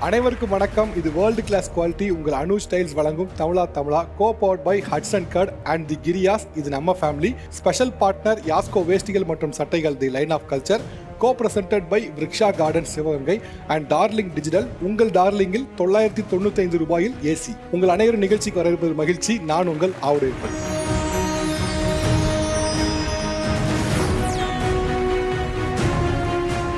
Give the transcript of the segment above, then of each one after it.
அனைவருக்கும் வணக்கம். இது வேர்ல்டு கிளாஸ் குவாலிட்டி உங்கள் அனு ஸ்டைல்ஸ் வழங்கும் Tamizha co powered by Hatsun curd and the கிரியாஸ். இது நம்ம ஃபேமிலி. ஸ்பெஷல் பார்ட்னர் யாஸ்கோ வேஷ்டிகள் மற்றும் சட்டைகள் the line of culture. Co presented by Viruksha garden Sivaganga and darling digital. உங்கள் டார்லிங்கில் 995 ரூபாயில் ஏசி. உங்கள் அனைவரும் நிகழ்ச்சிக்கு வரவேற்பது மகிழ்ச்சி. நான் உங்கள் ஆவுடையப்பன்.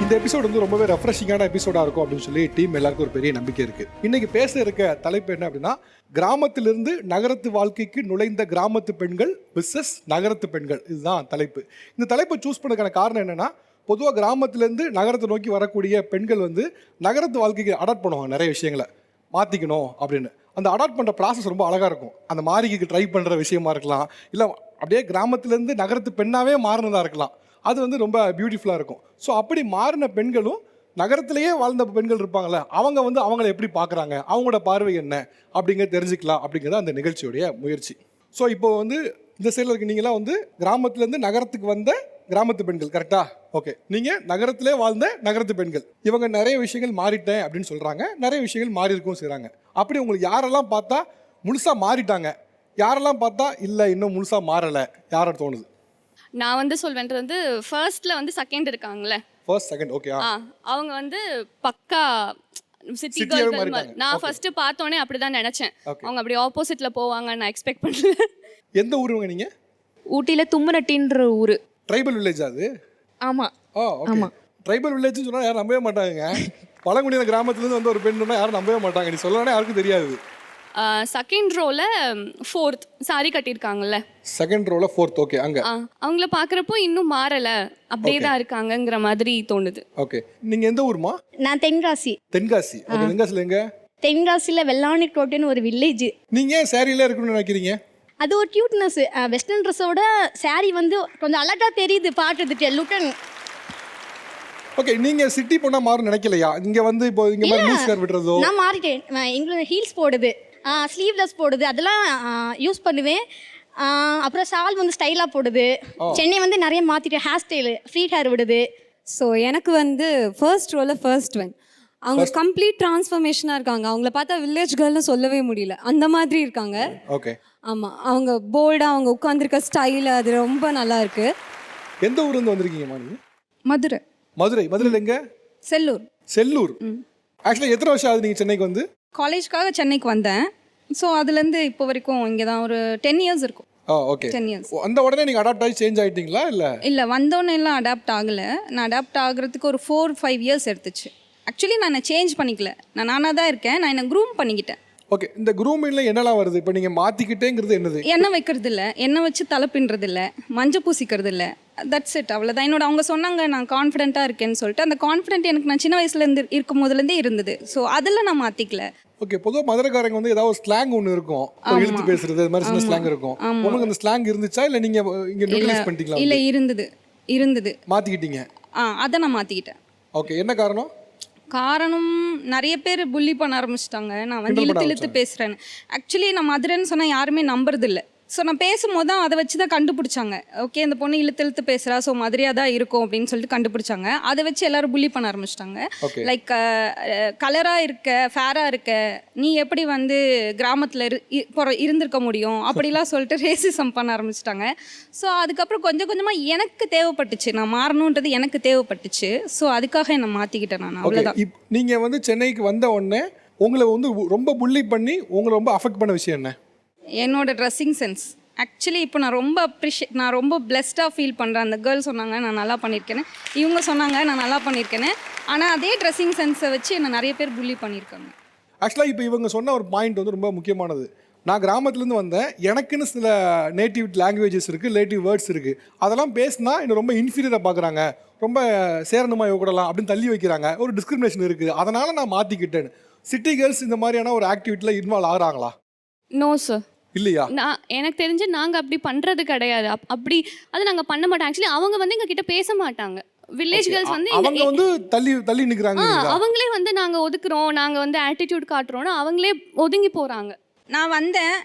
இந்த எபிசோட் வந்து ரொம்பவே ரெஃப்ரெஷிங்கான எபிசோடா இருக்கும் அப்படின்னு சொல்லி டீம் எல்லாருக்கும் ஒரு பெரிய நம்பிக்கை இருக்கு. இன்னைக்கு பேச இருக்க தலைப்பு என்ன அப்படின்னா, கிராமத்திலிருந்து நகரத்து வாழ்க்கைக்கு நுழைந்த கிராமத்து பெண்கள் விசஸ் நகரத்து பெண்கள். இதுதான் தலைப்பு. இந்த தலைப்பை சூஸ் பண்ணதுக்கான காரணம் என்னன்னா, பொதுவாக கிராமத்திலேருந்து நகரத்தை நோக்கி வரக்கூடிய பெண்கள் வந்து நகரத்து வாழ்க்கைக்கு அடாப்ட் பண்ணுவாங்க. நிறைய விஷயங்களை மாற்றிக்கணும் அப்படின்னு. அந்த அடாப்ட் பண்ணுற ப்ராசஸ் ரொம்ப அழகாக இருக்கும். அந்த மாறிக்கு ட்ரை பண்ணுற விஷயமா இருக்கலாம், இல்லை அப்படியே கிராமத்திலேருந்து நகரத்து பெண்ணாகவே மாறினதாக இருக்கலாம். அது வந்து ரொம்ப பியூட்டிஃபுல்லாக இருக்கும். ஸோ அப்படி மாறின பெண்களும் நகரத்திலேயே வாழ்ந்த பெண்கள் இருப்பாங்கள்ல, அவங்க வந்து அவங்கள எப்படி பார்க்குறாங்க, அவங்களோட பார்வை என்ன அப்படிங்கிறத தெரிஞ்சுக்கலாம் அப்படிங்கிறது அந்த நிகழ்ச்சியோடைய முயற்சி. ஸோ இப்போ வந்து இந்த சைடில் இருக்க நீங்களாம் வந்து கிராமத்துலேருந்து நகரத்துக்கு வந்த கிராமத்து பெண்கள், கரெக்டா? ஓகே, நீங்கள் நகரத்திலே வாழ்ந்த நகரத்து பெண்கள். இவங்க நிறைய விஷயங்கள் மாறிட்டேன் அப்படின்னு சொல்கிறாங்க, நிறைய விஷயங்கள் மாறி இருக்கவும் செய்கிறாங்க. அப்படி உங்களுக்கு யாரெல்லாம் பார்த்தா முழுசாக மாறிட்டாங்க, யாரெல்லாம் பார்த்தா இல்லை இன்னும் முழுசாக மாறலை, யாரை தோணுது? நான் வந்து சொல்வேன்றது வந்து ஃபர்ஸ்ட்ல வந்து செகண்ட் இருக்காங்கல்ல, ஃபர்ஸ்ட் செகண்ட், ஓகே. அவங்க வந்து பக்கா சிட்டி கேர்ள் மாதிரி. நான் ஃபர்ஸ்ட் பார்த்தோன்னே அப்படிதான் நினைச்சேன். அவங்க அப்படி ஆப்போசிட்ல போவாங்க நான் எக்ஸ்பெக்ட் பண்ணல. எந்த ஊருங்க நீங்க? ஊட்டியில தும்மரட்டின்ற ஊரு. ட்ரைபல் வில்லேஜ் அது? ஆமா. ஆமா. ட்ரைபல் வில்லேஜ்னு சொன்னா யாரும் நம்பவே மாட்டாங்க. பழங்குடியின கிராமத்துல இருந்து வந்து ஒரு பெண்ணுன்னா யாரும் நம்பவே மாட்டாங்க. நீ சொல்லலன்னா யாருக்கும் தெரியாது. செகண்ட் ரோல ஃபோர்த் சாரி கட்டியிருக்காங்கல்ல, செகண்ட் ரோல ஃபோர்த், ஓகே. அங்க அவங்கள பாக்குறப்போ இன்னும் மாறல, அப்படியே தான் இருக்காங்கங்கிற மாதிரி தோணுது. ஓகே, நீங்க எந்த ஊர்மா? நான் தென்காசி. தென்காசி. ஓகே, தென்காசில எங்க? தென்காசியில் வெள்ளாணி கோட்டைன்னு ஒரு வில்லேஜ். நீங்க ஏன் சாரியில இருக்கணும்னு நினைக்கிறீங்க? அது ஒரு கியூட்னஸ். வெஸ்டர்ன் ட்ரெஸ்ஸோட சாரி வந்து கொஞ்சம் அழகா தெரியுது பாட்டுட்டு லுட்டன். ஓகே, நீங்க சிட்டி போனா மாறும் நினைக்கலையா? இங்க வந்து இப்போ இங்க மாதிரி லூஸ் ஹேர் விடுறதோ? நான் மாறிட்டேன். எங்களுக்கு ஹீல்ஸ் போடுது, ஸ்லீவ்லெஸ் போடுது, அதெல்லாம் யூஸ் பண்ணுவேன். அப்புறம் ஷால் வந்து ஸ்டைலாக போடுது. சென்னை வந்து நிறைய மாற்றிட்டேன். ஹேர் ஸ்டைலு ஃப்ரீ ஹேர் விடுது. ஸோ எனக்கு வந்து ஃபர்ஸ்ட் ரோல ஃபர்ஸ்ட் ஒன். அவங்க கம்ப்ளீட் டிரான்ஸ்ஃபர்மேஷனாக இருக்காங்க. அவங்கள பார்த்தா வில்லேஜ் கேர்ள்னு சொல்லவே முடியல, அந்த மாதிரி இருக்காங்க. ஓகே. ஆமாம், அவங்க போல்டாக அவங்க உட்காந்துருக்க ஸ்டைல் அது ரொம்ப நல்லா இருக்கு. எந்த ஊர்லேருந்து வந்திருக்கீங்கம்மா நீங்க? மதுரை. மதுரை. மதுரையில் எங்க? செல்லூர். செல்லூர். ஆக்சுவலாக எத்தனை வருஷம் ஆகுது நீங்கள் சென்னைக்கு வந்து? காலேஜ்க்காக சென்னைக்கு வந்தேன். ஸோ அதுலேருந்து இப்போ வரைக்கும் இங்கே தான் ஒரு 10 இயர்ஸ் இருக்கும். ஓகே. 10 இயர்ஸ். அந்த உடனே நீங்கள் அடாப்ட் ஆகி சேஞ்ச் ஆகிட்டீங்களா? இல்லை வந்தோடனே எல்லாம் அடாப்ட் ஆகலை. நான் அடாப்ட் ஆகிறதுக்கு ஒரு 4-5 இயர்ஸ் எடுத்துச்சு. ஆக்சுவலி நான் என்னை சேஞ்ச் பண்ணிக்கல, நான் நானாக தான் இருக்கேன். நான் என்னை க்ரூம் பண்ணிக்கிட்டேன். ஓகே, இந்த க்ரூமிங்கில் என்னெல்லாம் வருது இப்போ? நீங்கள் மாற்றிக்கிட்டேங்கிறது என்னது? எண்ணெய் வைக்கிறது இல்லை, எண்ணெய் வச்சு தலை பின்னுறது இல்லை, மஞ்சள் பூசிக்கிறது இல்லை. தட்ஸ் இட், அவ்வளோதான். அவங்க சொன்னாங்க நான் கான்ஃபிடென்ட்டாக இருக்கேன்னு சொல்லிட்டு. அந்த கான்ஃபிடென்ட் எனக்கு நான் சின்ன வயசுலேருந்து இருக்கும் போதுலேருந்தே இருந்தது. ஸோ அதில் நான் மாற்றிக்கல. ஓகே, பொதுவாக மதுரைக்காரங்க வந்து ஏதாவது ஸ்லாங் ஒன்று இருக்கும், இழுத்து பேசுறது, அது மாதிரி சின்ன ஸ்லாங் இருக்கும். உங்களுக்கு அந்த ஸ்லாங் இருந்துச்சா இல்லை நீங்கள் இங்கே நியூட்ரலைஸ் பண்ணிட்டீங்களா? இல்லை, இருந்தது. மாற்றிக்கிட்டீங்க? அதை நான் மாற்றிக்கிட்டேன். ஓகே, என்ன காரணம்? நிறைய பேர் புள்ளி பண்ண ஆரம்பிச்சிட்டாங்க. நான் வந்து இழுத்து பேசுகிறேன்னு. ஆக்சுவலி நான் மதுரைன்னு சொன்னால் யாருமே நம்புறதில்லை. ஸோ நான் பேசும்போது தான் அதை வச்சு தான் கண்டுபிடிச்சாங்க. ஓகே, இந்த பொண்ணு இழுத்து பேசுகிறா, ஸோ மதுரையாக தான் இருக்கும் அப்படின்னு சொல்லிட்டு கண்டுபிடிச்சாங்க. அதை வச்சு எல்லாரும் புள்ளி பண்ண ஆரம்பிச்சிட்டாங்க. லைக் கலராக இருக்க, ஃபேராக இருக்க, நீ எப்படி வந்து கிராமத்தில் இருந்திருக்க முடியும் அப்படிலாம் சொல்லிட்டு ரேசிசம் பண்ண ஆரம்பிச்சிட்டாங்க. ஸோ அதுக்கப்புறம் கொஞ்சம் கொஞ்சமாக எனக்கு தேவைப்பட்டுச்சு, நான் மாறணுன்றது எனக்கு தேவைப்பட்டுச்சு. ஸோ அதுக்காக என்னை மாற்றிக்கிட்டேன் நான், அவ்வளோதான். நீங்கள் வந்து சென்னைக்கு வந்த உடனே உங்களை வந்து ரொம்ப புள்ளி பண்ணி உங்களை ரொம்ப அஃபெக்ட் பண்ண விஷயம் என்ன? என்னோட ட்ரெஸ்ஸிங் சென்ஸ். ஆக்சுவலி இப்போ நான் ரொம்ப பிளெஸ்டாக ஃபீல் பண்ணுறேன். அந்த கேர்ள் சொன்னாங்க நான் நல்லா பண்ணியிருக்கேன்னு, இவங்க சொன்னாங்க நான் நல்லா பண்ணியிருக்கேன்னு. ஆனால் அதே ட்ரெஸ்ஸிங் சென்ஸை வச்சு என்னை நிறைய பேர் புள்ளி பண்ணியிருக்காங்க. ஆக்சுவலாக இப்போ இவங்க சொன்ன ஒரு பாயிண்ட் வந்து ரொம்ப முக்கியமானது. நான் கிராமத்துலேருந்து வந்தேன், எனக்குன்னு சில நேட்டிவ் லாங்குவேஜஸ் இருக்குது, நேட்டிவ் வேர்ட்ஸ் இருக்குது. அதெல்லாம் பேசினா என்னை ரொம்ப இன்ஃபீரியராக பார்க்குறாங்க, ரொம்ப சேரணுமா கூடலாம் அப்படின்னு தள்ளி வைக்கிறாங்க. ஒரு டிஸ்கிரிமினேஷன் இருக்குது, அதனால் நான் மாற்றிக்கிட்டேன்னு. சிட்டி கேர்ள்ஸ் இந்த மாதிரியான ஒரு ஆக்டிவிட்டியில் இன்வால்வ் ஆகிறாங்களா? நோ சார், இல்லையா? எனக்கு தெரிஞ்சு நாங்கள் அப்படி பண்ணுறது கிடையாது. அப்படி அது நாங்கள் பண்ண மாட்டோம். ஆக்சுவலி அவங்க வந்து எங்ககிட்ட பேச மாட்டாங்க. வில்லேஜ் கேர்ள்ஸ் வந்து அவங்க வந்து தள்ளி நிற்கிறாங்க. அவங்களே வந்து நாங்கள் ஒதுக்குறோம், நாங்கள் வந்து ஆட்டிடியூட் காட்டுறோன்னு அவங்களே ஒதுங்கி போகிறாங்க.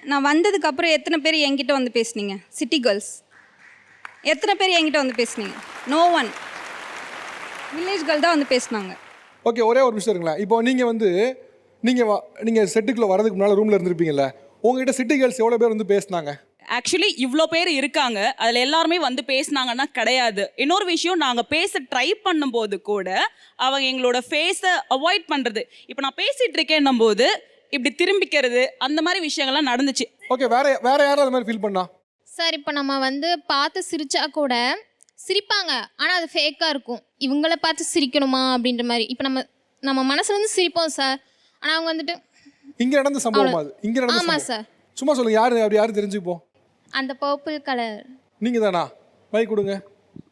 நான் வந்ததுக்கப்புறம் எத்தனை பேர் என்கிட்ட வந்து பேசுனீங்க? சிட்டி கேர்ள்ஸ் எத்தனை பேர் என்கிட்ட வந்து பேசுனீங்க? No one. வில்லேஜ் கேர்ள் தான் வந்து பேசினாங்க. ஓகே, ஒரே ஒரு விஷயம் இருக்குங்களா, இப்போ நீங்கள் வந்து நீங்கள் செட்டுக்குள்ளே வரதுக்கு முன்னால் ரூமில் இருந்திருப்பீங்கல்ல, உங்ககிட்ட சிட்டி கேர்ள்ஸ் எவ்வளோ பேர் வந்து பேசுனாங்க? ஆக்சுவலி இவ்வளோ பேர் இருக்காங்க, அதில் எல்லாருமே வந்து பேசுனாங்கன்னா கிடையாது. இன்னொரு விஷயம், நாங்கள் பேச ட்ரை பண்ணும்போது கூட அவங்க எங்களோட ஃபேஸை அவாய்ட் பண்ணுறது. இப்போ நான் பேசிகிட்டு இருக்கேன்னும் போது இப்படி திரும்பிக்கிறது, அந்த மாதிரி விஷயங்கள்லாம் நடந்துச்சு. ஓகே, வேற யாரும் அது மாதிரி ஃபீல் பண்ணா? சார் இப்போ நம்ம வந்து பார்த்து சிரிச்சா கூட சிரிப்பாங்க, ஆனால் அது ஃபேக்காக இருக்கும். இவங்கள பார்த்து சிரிக்கணுமா அப்படின்ற மாதிரி. இப்போ நம்ம மனசுலேருந்து சிரிப்போம் சார், ஆனால் அவங்க வந்துட்டு இங்கே நடந்த சம்பவம் அது. இங்கே நடந்த ஆமாம் சம்பவம். சார். சும்மா சொல்லுங்க, யாரும் தெரிஞ்சுப்போம். அந்த பர்பிள் கலர் நீங்கள் தானா? மைக் கொடுங்க.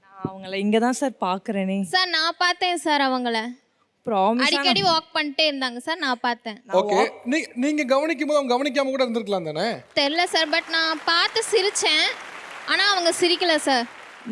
நான் அவங்கள இங்கே தான் சார் பார்க்குறேனே. சார், நான் பார்த்தேன் சார். அவங்கள ப்ராமிஸ் அடிக்கடி வாக் பண்ணிட்டே இருந்தாங்க சார், நான் பார்த்தேன். ஓகே, நீங்கள் கவனிக்கும் போது அவங்க கவனிக்காம கூட இருந்திருக்கலாம் தானே? தெரில சார், பட் நான் பார்த்து சிரித்தேன், ஆனால் அவங்க சிரிக்கல சார்.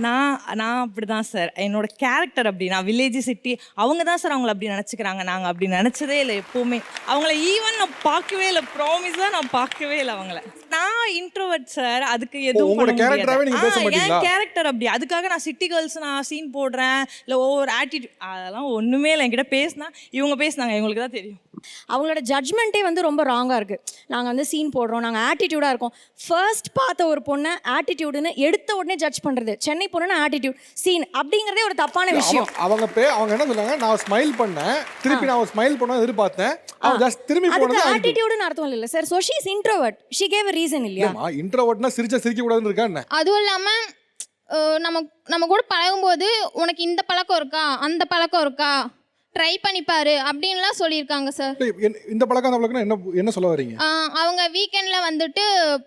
நான் அப்படி தான் சார், என்னோட கேரக்டர் அப்படி. நான் வில்லேஜ் சிட்டி, அவங்க தான் சார் அவங்கள அப்படி நினச்சிக்கிறாங்க. நாங்கள் அப்படி நினச்சதே இல்லை எப்போவுமே. அவங்கள ஈவன் நான் பார்க்கவே இல்லை, ப்ராமிஸாக நான் பார்க்கவே இல்லை அவங்கள. நான் இன்ட்ரோவர்ட் சார், அதுக்கு எதுவும் உங்களோட கேரக்டராகவே நீங்கள் பேச மாட்டீங்களா? என் கேரக்டர் அப்படி. அதுக்காக நான் சிட்டி கேர்ள்ஸ் நான் சீன் போடுறேன் இல்லை ஒவ்வொரு ஆட்டிடியூட் அதெல்லாம் ஒன்றுமே இல்லை. என்கிட்ட பேசினா இவங்க பேசினாங்க, இவங்களுக்கு தான் தெரியும். அவங்களோட ஜட்ஜ்மெண்ட்டே வந்து ரொம்ப ராங்காக இருக்குது. நாங்கள் வந்து சீன் போடுறோம், நாங்கள் ஆட்டிடியூடாக இருக்கோம். ஃபர்ஸ்ட் பார்த்த ஒரு பொண்ணை ஆட்டிடியூடுன்னு எடுத்த உடனே ஜட்ஜ் பண்ணுறது. சென்னை பொண்ணுன்னா ஆட்டிடியூட் சீன் அப்படிங்கிறதே ஒரு தப்பான விஷயம். அவங்க என்ன சொன்னாங்க, நான் ஸ்மைல் பண்ணேன், திருப்பி நான் ஸ்மைல் பண்ண எதிர்பார்த்தேன், அவங்க ஜஸ்ட் திரும்பி போனது ஆட்டிடியூடுன்னு அர்த்தம் இல்லை sir. So she is introvert. She cave a reason இல்லையா? இன்ட்ரோவர்ட்னா சிரிக்க கூடாதுன்னு இருக்கா என்ன? அதுவும் இல்லாமல் நம்ம கூட பழகும்போது உனக்கு இந்த பழக்கம் இருக்கா, அந்த பழக்கம் இருக்கா, ட்ரை பண்ணிப்பாரு அப்படின்லாம் சொல்லியிருக்காங்க சார். இந்த பழக்கம் அந்த பழக்கம் என்ன சொல்ல வரீங்க? அவங்க வீக்கெண்டில் வந்துட்டு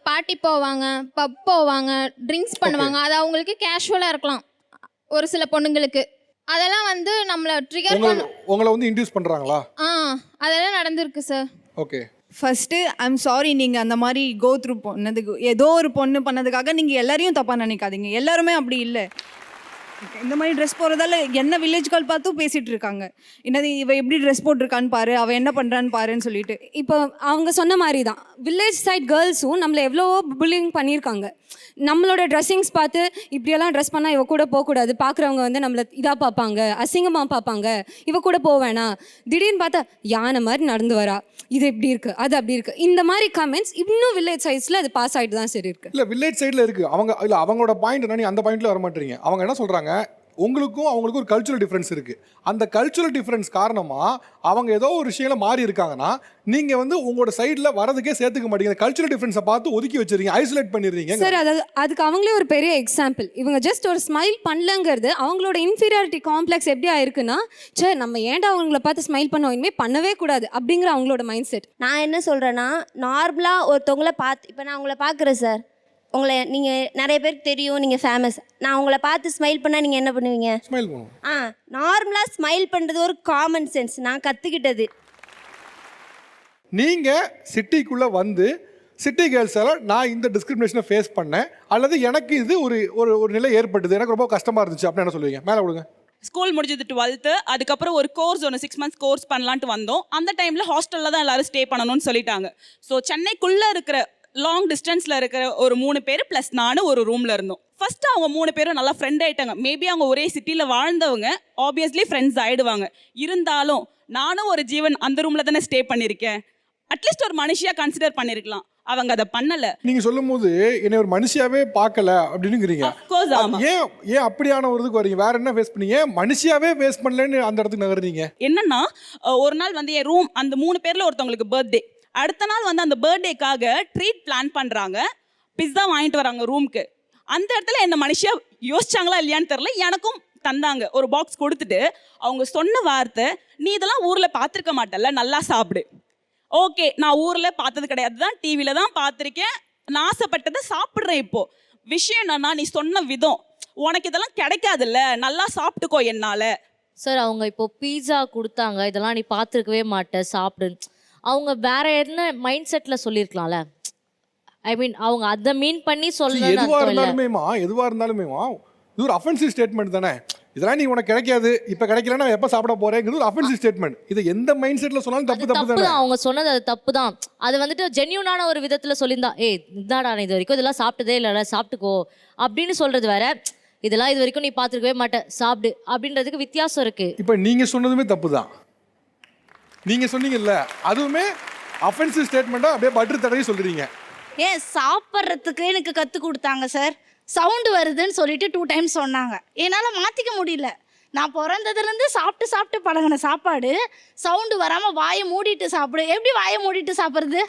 பார்ட்டி போவாங்க, பப் போவாங்க, ட்ரிங்க்ஸ் பண்ணுவாங்க. அது அவங்களுக்கு கேஷுவலாக இருக்கலாம் ஒரு சில பொண்ணுங்களுக்கு. அதெல்லாம் வந்து நம்மளை ட்ரிகர் உங்களை வந்து இன்டியூஸ் பண்ணுறாங்களா? அதெல்லாம் நடந்திருக்கு sir. Okay, first I'm sorry, நீங்கள் அந்த மாதிரி கோ த்ரூ பண்ணதுக்கு, ஏதோ ஒரு பொண்ணு பண்ணதுக்காக நீங்கள் எல்லாரையும் தப்பாக நினைக்காதீங்க. எல்லாருமே அப்படி இல்லை. இந்த மாதிரி ட்ரெஸ் போகிறதால என்ன வில்லேஜ் கால் பார்த்தும் பேசிகிட்டு இருக்காங்க. என்னது இவ எப்படி ட்ரெஸ் போட்டிருக்கான்னு பாரு, அவள் என்ன பண்ணுறான்னு பாருன்னு சொல்லிட்டு. இப்போ அவங்க சொன்ன மாதிரி தான் வில்லேஜ் சைட் கேர்ள்ஸும் நம்மளை எவ்வளவோ புல்லிங் பண்ணியிருக்காங்க. நம்மளோட ட்ரெஸ்ஸிங்ஸ் பார்த்து இப்படியெல்லாம் ட்ரெஸ் பண்ணால் இவ கூட போகக்கூடாது, பார்க்குறவங்க வந்து நம்மளை இதாக பார்ப்பாங்க, அசிங்கமாக பார்ப்பாங்க, இவ கூட போவேணா. திடீர்னு பார்த்தா யானை மாதிரி நடந்து வரா, இது எப்படி இருக்குது, அது அப்படி இருக்குது. இந்த மாதிரி கமெண்ட்ஸ் இன்னும் வில்லேஜ் சைட்ஸில் அது பாஸ் ஆகிட்டு தான் சரி இருக்குது. இல்லை வில்லேஜ் சைடில் இருக்குது. அவங்களோட பாயிண்ட் என்ன, நீ அந்த பாயிண்ட்டில் வர மாட்டீங்க. அவங்க என்ன சொல்கிறாங்க, உங்களுக்கும் அவங்களுக்கும் ஒரு கல்ச்சுரல் டிஃப்ரென்ஸ் இருக்குது. அந்த கல்ச்சுரல் டிஃப்ரென்ஸ் காரணமாக அவங்க ஏதோ ஒரு விஷயங்களை மாறி இருக்காங்கன்னா நீங்கள் வந்து உங்களோட சைடில் வரதுக்கே சேர்த்துக்க மாட்டீங்க. கல்ச்சுரல் டிஃப்ரென்ஸை பார்த்து ஒதுக்கி வச்சிருக்கீங்க, ஐசோலேட் பண்ணிடுறீங்க சார். அதுக்கு அவங்களே ஒரு பெரிய எக்ஸாம்பிள். இவங்க ஜஸ்ட் ஒரு ஸ்மைல் பண்ணலங்கிறது அவங்களோட இன்ஃபீரியாரிட்டி காம்ப்ளெக்ஸ் எப்படி ஆயிருக்குன்னா, சரி நம்ம ஏன்டா அவங்கள பார்த்து ஸ்மைல் பண்ணோம், இனிமேல் பண்ணவே கூடாது அப்படிங்கிற அவங்களோட மைண்ட் செட். நான் என்ன சொல்கிறேன்னா, நார்மலாக ஒருத்தவங்கள பார்த்து, இப்போ நான் உங்களை பார்க்குறேன் சார், உங்களை நீங்கள் நிறைய பேருக்கு தெரியும், நீங்கள் ஃபேமஸ். நான் உங்களை பார்த்து ஸ்மைல் பண்ணால் நீங்கள் என்ன பண்ணுவீங்க? ஸ்மைல் பண்ணுவோம். நார்மலாக ஸ்மைல் பண்ணுறது ஒரு காமன் சென்ஸ், நான் கற்றுக்கிட்டது. நீங்கள் சிட்டிக்குள்ளே வந்து சிட்டி கேர்ள்ஸால் நான் இந்த டிஸ்கிரிமினேஷனை ஃபேஸ் பண்ணேன், அல்லது எனக்கு இது ஒரு நிலை ஏற்பட்டது, எனக்கு ரொம்ப கஷ்டமாக இருந்துச்சு அப்படின்னு என்ன சொல்லுவீங்க? மேலே விடுங்க. ஸ்கூல் முடிஞ்சது 12th, அதுக்கப்புறம் ஒரு கோர்ஸ் 6 months கோர்ஸ் பண்ணலான்ட்டு வந்தோம். அந்த டைமில் ஹாஸ்டலில் தான் எல்லாரும் ஸ்டே பண்ணணும்னு சொல்லிட்டாங்க. ஸோ சென்னைக்குள்ளே இருக்கிற லாங் டிஸ்டன்ஸில் இருக்கிற ஒரு 3 பேர் ப்ளஸ் நானும் ஒரு ரூமில் இருந்தோம். ஃபஸ்ட்டு அவங்க 3 பேரும் நல்லா ஃப்ரெண்ட் ஆகிட்டாங்க. மேபி அவங்க ஒரே சிட்டியில் வாழ்ந்தவங்க, ஆப்வியஸ்லி ஃப்ரெண்ட்ஸ் ஆகிடுவாங்க. இருந்தாலும் நானும் ஒரு ஜீவன் அந்த ரூமில் தானே ஸ்டே பண்ணியிருக்கேன், அட்லீஸ்ட் ஒரு மனுஷியாக கன்சிடர் பண்ணியிருக்கலாம். அவங்க அதை பண்ணலை. நீங்கள் சொல்லும் போது என்னை ஒரு மனுஷியாவே பார்க்கல அப்படின்னுங்கிறீங்க. ஏன் அப்படியான ஒரு இதுக்கு வரீங்க? வேற என்ன ஃபேஸ் பண்ணீங்க? மனுஷியாவே ஃபேஸ் பண்ணலன்னு அந்த இடத்துக்கு நகர்றீங்க. என்னன்னா, ஒரு நாள் வந்து என் ரூம், அந்த 3 பேரில் ஒருத்தவங்களுக்கு பர்த்டே. அடுத்த நாள் வந்து அந்த பர்த்டேக்காக ட்ரீட் பிளான் பண்ணுறாங்க, பிஸ்ஸா வாங்கிட்டு வராங்க ரூமுக்கு. அந்த இடத்துல என்ன மனுஷியா யோசிச்சாங்களா இல்லையான்னு தெரில, எனக்கும் தந்தாங்க ஒரு பாக்ஸ் கொடுத்துட்டு. அவங்க சொன்ன வார்த்தை, நீ இதெல்லாம் ஊரில் பார்த்துருக்க மாட்டல, நல்லா சாப்பிடு. ஓகே, நான் ஊரில் பார்த்தது கிடையாது தான், டிவியில் தான் பார்த்துருக்கேன், நான் ஆசைப்பட்டதை சாப்பிட்றேன். இப்போது விஷயம் என்னன்னா, நீ சொன்ன விதம், உனக்கு இதெல்லாம் கிடைக்காதுல்ல, நல்லா சாப்பிட்டுக்கோ என்னால். சார் அவங்க இப்போ பீஸா கொடுத்தாங்க, இதெல்லாம் நீ பார்த்துருக்கவே மாட்டேன், சாப்பிடு. அவங்க வேற என்ன மைண்ட் செட்டில் சொல்லியிருக்கலாம்ல. ஐ மீன் அவங்க அதை மீன் பண்ணி சொல்ல. எதுவாக இருந்தாலுமேமா இது ஒரு அஃபென்சிவ் ஸ்டேட்மெண்ட் தானே. இதெல்லாம் நீ உனக்கு கிடைக்காது, இப்போ கிடைக்கலன்னா எப்போ சாப்பிட போறேங்கிறது ஒரு அஃபென்சிவ் ஸ்டேட்மெண்ட். இது எந்த மைண்ட் செட்டில் சொன்னாலும் தப்பு தான். அவங்க சொன்னது அது தப்பு தான். அது வந்துட்டு ஜென்யூனான ஒரு விதத்தில் சொல்லியிருந்தா, இதாடா இது வரைக்கும் இதெல்லாம் சாப்பிட்டதே இல்லைடா, சாப்பிட்டுக்கோ அப்படின்னு சொல்றது வேற. இதெல்லாம் இது வரைக்கும் நீ பார்த்துருக்கவே மாட்டேன், சாப்பிடு அப்படின்றதுக்கு வித்தியாசம் இருக்கு. இப்போ நீங்க சொன்னதுமே தப்பு தான். நீங்கள் சொன்னீங்கல்ல, அதுவுமே அஃபென்சிவ் ஸ்டேட்மெண்ட்டாக அப்படியே பட்ரு தடவை சொல்கிறீங்க. ஏன் சாப்பிட்றதுக்கு எனக்கு கற்றுக் கொடுத்தாங்க சார். சவுண்டு வருதுன்னு சொல்லிட்டு 2 டைம்ஸ் சொன்னாங்க. என்னால் மாற்றிக்க முடியல. நான் பிறந்ததுலேருந்து சாப்பிட்டு சாப்பிட்டு பழகின சாப்பாடு சவுண்டு வராமல் வாயை மூடிட்டு சாப்பிடு. எப்படி வாயை மூடிட்டு சாப்பிட்றது?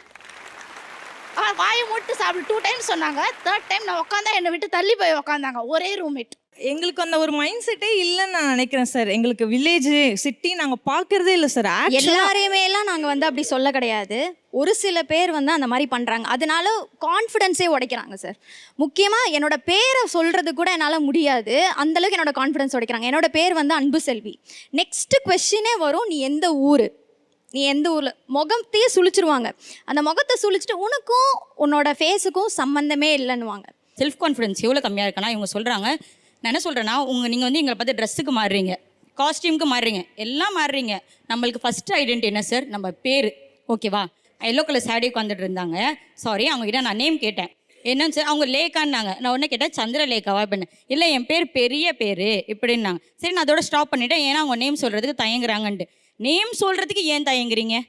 வாயை மூடிட்டு சாப்பிடு 2 டைம்ஸ் சொன்னாங்க. 3rd டைம் நான் உட்காந்தா என்னை விட்டு தள்ளி போய் உட்காந்தாங்க ஒரே ரூம்மேட். எங்களுக்கு அந்த ஒரு மைண்ட் செட்டே இல்லைன்னு நான் நினைக்கிறேன் சார். எங்களுக்கு வில்லேஜ் சிட்டி நாங்கள் பார்க்கறதே இல்லை சார். எல்லாரையுமே எல்லாம் நாங்கள் வந்து அப்படி சொல்ல கிடையாது. ஒரு சில பேர் வந்து அந்த மாதிரி பண்ணுறாங்க. அதனால கான்ஃபிடென்ஸே உடைக்கிறாங்க சார். முக்கியமாக என்னோட பேரை சொல்கிறது கூட என்னால் முடியாது. அந்தளவுக்கு என்னோட கான்ஃபிடென்ஸ் உடைக்கிறாங்க. என்னோட பேர் வந்து அன்பு செல்வி. நெக்ஸ்ட்டு கொஸ்டினே வரும், நீ எந்த ஊர், நீ எந்த ஊரில், முகத்தையே சுழிச்சிருவாங்க. அந்த முகத்தை சுழிச்சிட்டு உனக்கும் உன்னோட ஃபேஸுக்கும் சம்மந்தமே இல்லைன்னுவாங்க. செல்ஃப் கான்ஃபிடன்ஸ் எவ்வளோ கம்மியாக இருக்குன்னா இவங்க சொல்கிறாங்க. நான் என்ன சொல்கிறேன்னா, நீங்கள் வந்து எங்களை பார்த்து ட்ரெஸ்ஸுக்கு மாறுறீங்க, காஸ்டியூமுக்கு மாறுறீங்க, எல்லாம் மாறுறீங்க. நம்மளுக்கு ஃபஸ்ட்டு ஐடென்டி என்ன சார்? நம்ம பேர். ஓகேவா? எல்லோ கலர் சாரி உட்காந்துட்டு இருந்தாங்க. சாரி, அவங்ககிட்ட நான் நேம் கேட்டேன். என்னன்னு சார்? அவங்க லேக்கான்னாங்க. நான் உடனே கேட்டேன், சந்திரலேகாவா அப்படின்னு. இல்லை, என் பேர் பெரிய பேர் இப்படின்னாங்க. சரி, நான் அதோட ஸ்டாப் பண்ணிவிட்டேன். ஏன்னா அவங்க நேம் சொல்கிறதுக்கு தயங்குறாங்கன்ட்டு. நேம் சொல்கிறதுக்கு ஏன் தயங்குறீங்க?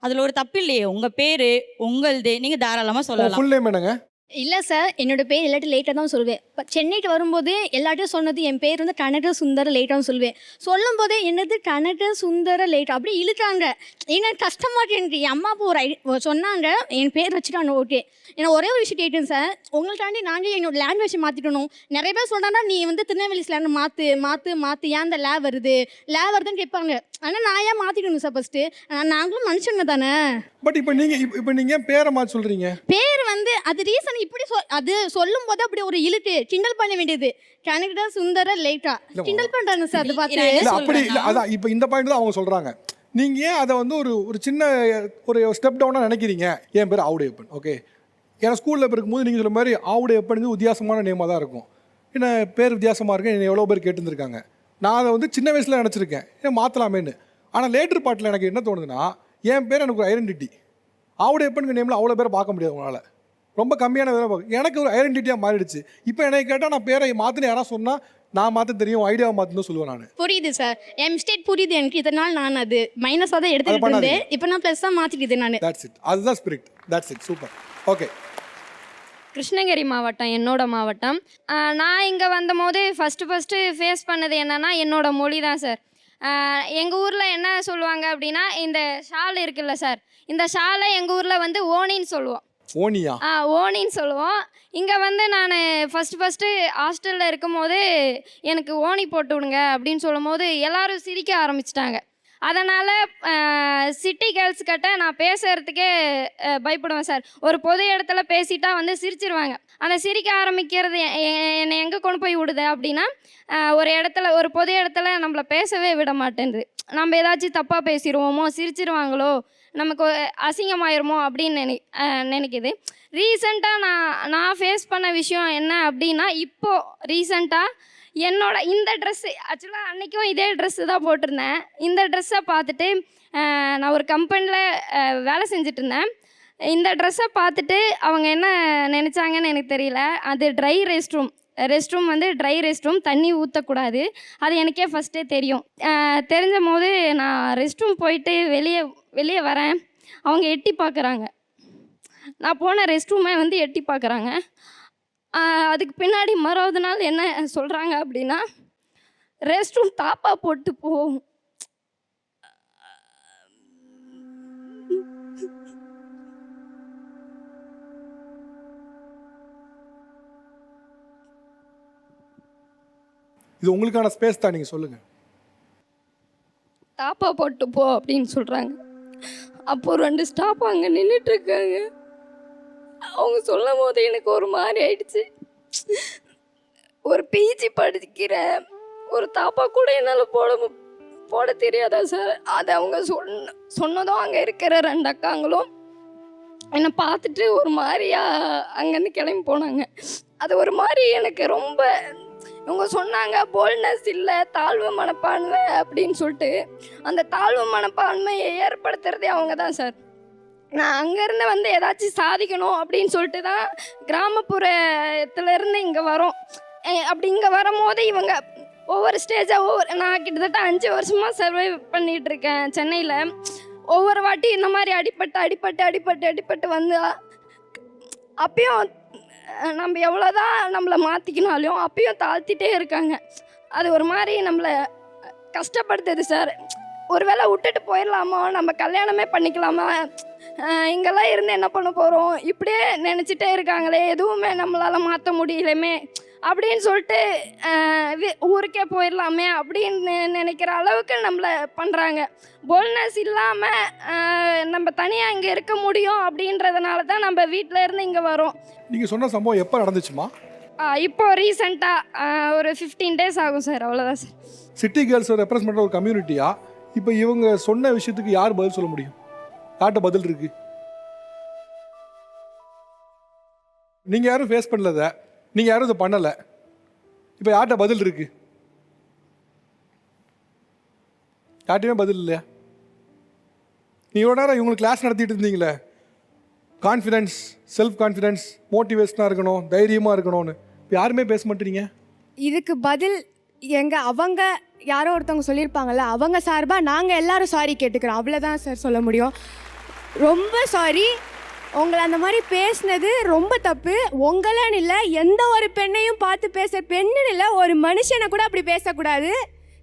அதில் ஒரு தப்பு இல்லையே. உங்கள் பேர் உங்களது, நீங்கள் தாராளமாக சொல்லலாம். ஃபுல் நேம் என்னங்க? இல்லை சார், என்னோட பேர் எல்லாட்டும் லேட்டாக தான் சொல்லுவேன். இப்போ சென்னைக்கு வரும்போது எல்லாட்டையும் சொன்னது என் பேர் வந்து கனட சுந்தர லேட்டாகவும் சொல்லுவேன். சொல்லும் போதே என்னது கனட சுந்தர லேட்டா அப்படி இழுத்தாங்க. எனக்கு கஷ்டமாட்டு. எனக்கு என் அம்மா அப்போ சொன்னாங்க என் பேர் வச்சுட்டாங்க. ஓகே, ஏன்னா ஒரே ஒரு விஷயம் கேட்டேன் சார். உங்கள்கிட்டாண்டி நாங்கள் என்னோட லாங்குவேஜ் மாற்றிக்கணும். நிறைய பேர் சொன்னாங்கன்னா நீ வந்து திருநெல்வேலி ஸ்லாண்ட் மாற்று ஏன் அந்த லே வருதுன்னு கேட்பாங்க. ஆனால் நான் ஏன் மாற்றிக்கணும் சார்? ஃபஸ்ட்டு நாங்களும் மனுஷங்க தானே. பட் இப்போ நீங்கள் பேரை மாற்றி சொல்கிறீங்க. பேர் வந்து அது ரீசன் இப்படி அது சொல்லும் போது அப்படி ஒரு இழுத்து கிண்டல் பண்ண வேண்டியது. கனடா சுந்தர லேட்டா கிண்டல் பண்றாங்க சார். அது பார்த்து இல்லை அப்படி இல்லை. அதான் இப்போ இந்த பாயிண்ட் தான் அவங்க சொல்கிறாங்க. நீங்கள் ஏன் அதை வந்து ஒரு சின்ன ஒரு ஸ்டெப் டவுனாக நினைக்கிறீங்க? என் பேர் ஆவுடையப்பன். ஓகே, ஏன்னா ஸ்கூலில் இருக்கும்போது நீங்கள் சொல்ல மாதிரி ஆவுடையப்பன் வித்தியாசமான நேமாக தான் இருக்கும். ஏன்னா பேர் வித்தியாசமாக இருக்கு. என்னை எவ்வளோ பேர் கேட்டுருந்துருக்காங்க. நான் அதை வந்து சின்ன வயசில் நினச்சிருக்கேன், ஏன் மாற்றலாமேன்னு. ஆனால் லேட்டர் பார்ட்டில் எனக்கு என்ன தோணுதுன்னா, என் பேர் எனக்கு ஒரு ஐடென்டிட்டி. ஆவுடையப்பனுக்கு நேமில் அவ்வளோ பேரை பார்க்க முடியாது உங்களால். ரொம்ப கம்மியான பேரை பார்க்க எனக்கு ஒரு ஐடென்டிட்டியாக மாறிடுச்சு. இப்போ என்னை கேட்டால் நான் பேரை மாற்றின யாராவது சொன்னால் நான் மாற்ற தெரியும், ஐடியாவை மாற்றணும் சொல்லுவேன் நான். புரியுது சார், என் மிஸ்டேக் புரியுது எனக்கு. இதனால் நான் அது மைனஸாக தான் எடுத்துக்கிட்டு இருந்தேன். இப்போ நான் ப்ளஸ் தான் மாற்றிக்கிது நான். That's it. அதுதான் spirit. That's it. Super. Okay. Krishnagiri மாவட்டம் என்னோட மாவட்டம். நான் இங்கே வந்தபோது ஃபஸ்ட்டு ஃபேஸ் பண்ணது என்னென்னா என்னோட மொழி தான் சார். எங்கள் ஊரில் என்ன சொல்லுவாங்க அப்படின்னா, இந்த ஷால் இருக்குல்ல சார், இந்த ஷாலை எங்கள் ஊரில் வந்து ஓனின்னு சொல்லுவோம். ஓனியா? ஓனின்னு சொல்லுவோம். இங்கே வந்து நான் ஃபஸ்ட்டு ஹாஸ்டலில் இருக்கும்போது எனக்கு ஓனி போட்டு விடுங்க அப்படின்னு சொல்லும் போது எல்லோரும் சிரிக்க ஆரம்பிச்சிட்டாங்க. அதனால் சிட்டி கேர்ள்ஸ் கிட்ட நான் பேசுகிறதுக்கே பயப்படுவேன் சார். ஒரு பொது இடத்துல பேசிட்டா வந்து சிரிச்சிருவாங்க. அந்த சிரிக்க ஆரம்பிக்கிறது என்னை எங்கே கொண்டு போய் விடுது அப்படின்னா, ஒரு பொது இடத்துல நம்மளை பேசவே விட மாட்டேங்குது. நம்ம ஏதாச்சும் தப்பாக பேசிடுவோமோ, சிரிச்சிருவாங்களோ, நமக்கு அசிங்கமாயிருமோ அப்படின்னு நினைக்குது. ரீசெண்டாக நான் ஃபேஸ் பண்ண விஷயம் என்ன அப்படின்னா, இப்போது ரீசெண்டாக என்னோட இந்த ட்ரெஸ்ஸு, ஆக்சுவலாக அன்றைக்கும் இதே ட்ரெஸ்ஸு தான் போட்டிருந்தேன். இந்த ட்ரெஸ்ஸை பார்த்துட்டு நான் ஒரு கம்பெனியில் வேலை செஞ்சிட்ருந்தேன். இந்த ட்ரெஸ்ஸை பார்த்துட்டு அவங்க என்ன நினச்சாங்கன்னு எனக்கு தெரியல. அது ரெஸ்ட் ரூம் வந்து ட்ரை ரெஸ்ட் ரூம், தண்ணி ஊற்றக்கூடாது. அது எனக்கே ஃபஸ்ட்டே தெரியும். தெரிஞ்ச போது நான் ரெஸ்ட் ரூம் போயிட்டு வெளியே வரேன். அவங்க எட்டி பார்க்குறாங்க. நான் போன ரெஸ்ட் ரூமை வந்து எட்டி பார்க்குறாங்க. அதுக்கு பின்னாடி மறாவது நாள் என்ன சொல்கிறாங்க அப்படின்னா, ரெஸ்ட் ரூம் தாப்பா போட்டு போ. இது உங்களுக்கான ஸ்பேஸ் தான், நீங்கள் சொல்லுங்கள். தாப்பா போட்டு போ அப்படின்னு சொல்கிறாங்க. அப்போது 2 ஸ்டாப் அங்கே நின்றுட்டுருக்காங்க. அவங்க சொல்லும் போது எனக்கு ஒரு மாதிரி ஆயிடுச்சு. ஒரு பிஜி படிக்கிறேன், ஒரு தாப்பா கூட என்னால் போட தெரியாதா சார்? அதை அவங்க சொன்னதும் அங்கே இருக்கிற 2 அக்காங்களும் என்னை பார்த்துட்டு ஒரு மாதிரியா அங்கேருந்து கிளம்பி போனாங்க. அது ஒரு மாதிரி எனக்கு ரொம்ப, இவங்க சொன்னாங்க போல்ட்னஸ் இல்லை, தாழ்வு மனப்பான்மை அப்படின்னு சொல்லிட்டு. அந்த தாழ்வு மனப்பான்மையை ஏற்படுத்துறதே அவங்க தான் சார். நான் அங்கேருந்து வந்து ஏதாச்சும் சாதிக்கணும் அப்படின்னு சொல்லிட்டு தான் கிராமப்புறத்துலேருந்து இங்கே வரோம். அப்படி இங்கே வரும்போது இவங்க ஒவ்வொரு ஸ்டேஜாக நான் கிட்டத்தட்ட 5 வருஷமாக சர்வை பண்ணிகிட்ருக்கேன் சென்னையில். ஒவ்வொரு வாட்டி இந்த மாதிரி அடிபட்டு வந்து அப்பயும் நம்ம எவ்வளோதான் நம்மளை மாற்றிக்கினாலும் அப்பயும் தாழ்த்திட்டே இருக்காங்க. அது ஒரு மாதிரி நம்மளை கஷ்டப்படுத்துது சார். ஒருவேளை விட்டுட்டு போயிடலாமா, நம்ம கல்யாணமே பண்ணிக்கலாமா, இங்கெல்லாம் இருந்து என்ன பண்ண போகிறோம், இப்படியே நினச்சிட்டே இருக்காங்களே, எதுவுமே நம்மளால் மாற்ற முடியலையுமே அப்படின்னு சொல்லிட்டு ஊருக்கே போயிடலாமே அப்படின்னு நினைக்கிற அளவுக்கு நம்மளை பண்ணுறாங்க. போல்னஸ் இல்லாமல் நம்ம தனியாக இங்கே இருக்க முடியும் அப்படின்றதுனால தான் நம்ம வீட்டில் இருந்து இங்கே வரோம். நீங்கள் சொன்ன சம்பவம் எப்போ நடந்துச்சுமா? இப்போ ரீசெண்டாக ஒரு 15 days ஆகும் சார், அவ்வளோதான் சார். சிட்டி கேர்ள்ஸை ரெப்ரசன்ட் பண்ணுற ஒரு கம்யூனிட்டியா இப்போ இவங்க சொன்ன விஷயத்துக்கு யார் பதில் சொல்ல முடியும்? யார்கிட்ட பதில் இருக்கு? நீங்கள் யாரும் ஃபேஸ் பண்ணலத, நீங்கள் யாரும் இதை பண்ணலை, இப்போ யார்கிட்ட பதில் இருக்கு? யார்ட்டையுமே பதில் இல்லையா? நீங்கள் இவ்வளோ நேரம் இவங்களுக்கு கிளாஸ் நடத்திட்டு இருந்தீங்களே, கான்ஃபிடென்ஸ், செல்ஃப் கான்ஃபிடென்ஸ், மோட்டிவேஷனாக இருக்கணும், தைரியமாக இருக்கணும்னு, இப்போ யாருமே பேச மாட்டேறீங்க. இதுக்கு பதில் அவங்க யாரோ ஒருத்தவங்க சொல்லியிருப்பாங்கல்ல, அவங்க சார்பாக நாங்கள் எல்லாரும் சாரி கேட்டுக்கிறோம், அவ்வளோதான் சார் சொல்ல முடியும். ரொம்ப சாரி, உங்களை அந்த மாதிரி பேசினது ரொம்ப தப்பு. உங்களான்னு இல்லை, எந்த ஒரு பெண்ணையும் பார்த்து பெண்ணுன்னு இல்லை, ஒரு மனுஷனை கூட அப்படி பேசக்கூடாது.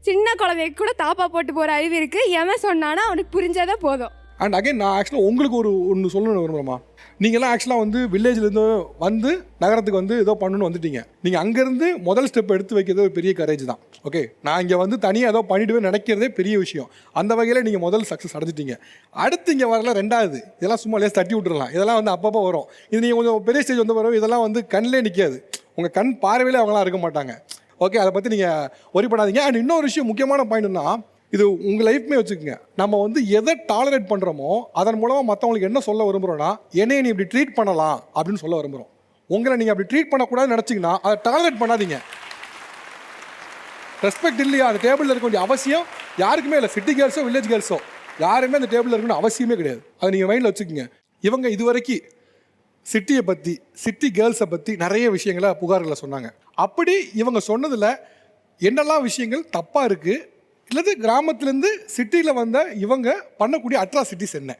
சின்ன குழந்தைக்கு கூட தாப்பா போட்டு போகிற அறிவு இருக்குது. எவன் சொன்னானா அவனுக்கு புரிஞ்சதே போதும். அண்ட் அகைன் நான் ஆக்சுவலாக உங்களுக்கு ஒன்று சொல்லணும்னு விரும்புகிறேம்மா. நீங்கள்லாம் ஆக்சுவலாக வந்து வில்லேஜ்லேருந்து வந்து நகரத்துக்கு வந்து ஏதோ பண்ணணும்னு வந்துட்டீங்க. நீங்கள் அங்கேருந்து முதல் ஸ்டெப் எடுத்து வைக்கிறது ஒரு பெரிய கரேஜ் தான். ஓகே, நான் இங்கே வந்து தனியாக ஏதோ பண்ணிவிடுவேன் நினைக்கிறதே பெரிய விஷயம். அந்த வகையில் நீங்கள் முதல் சக்ஸஸ் அடைஞ்சிட்டீங்க. அடுத்து இங்கே வரல ரெண்டாவது, இதெல்லாம் சும்மா லேஸ் தட்டி விட்டுறலாம். இதெல்லாம் வந்து அப்பப்போ வரும். இது நீங்கள் கொஞ்சம் பெரிய ஸ்டேஜ் வந்து வரும், இதெல்லாம் வந்து கண்ணிலே நிற்காது, உங்கள் கண் பார்வையிலே அவங்களாம் இருக்க மாட்டாங்க. ஓகே, அதை பற்றி நீங்கள் ஒரி பண்ணாதீங்க. அண்ட் இன்னொரு விஷயம், முக்கியமான பாயிண்ட்னா, இது உங்கள் லைஃப்மே வச்சுக்கோங்க. நம்ம வந்து எதை டாலரேட் பண்ணுறோமோ அதன் மூலமாக மற்றவங்களுக்கு என்ன சொல்ல விரும்புகிறோன்னா, என்னையை நீ இப்படி ட்ரீட் பண்ணலாம் அப்படின்னு சொல்ல விரும்புகிறோம். உங்களை நீங்கள் அப்படி ட்ரீட் பண்ணக்கூடாதுன்னு நினச்சிங்கன்னா அதை டாலரேட் பண்ணாதீங்க. ரெஸ்பெக்ட் இல்லையா அந்த டேபிளில் இருக்க வேண்டிய அவசியம் யாருக்குமே இல்லை. சிட்டி கேர்ள்ஸோ வில்லேஜ் கேர்ள்ஸோ யாருமே அந்த டேபிளில் இருக்கணும்னு அவசியமே கிடையாது. அதை நீங்கள் மைண்டில் வச்சுக்கோங்க. இவங்க இதுவரைக்கும் சிட்டியை பற்றி, சிட்டி கேர்ள்ஸை பற்றி நிறைய விஷயங்களை புகார்களை சொன்னாங்க. அப்படி இவங்க சொன்னதில் என்னெல்லாம் விஷயங்கள் தப்பாக இருக்குது, இல்லது கிராமத்துலேருந்து சிட்டியில் வந்த இவங்க பண்ணக்கூடிய அட்ராசிட்டிஸ் என்ன?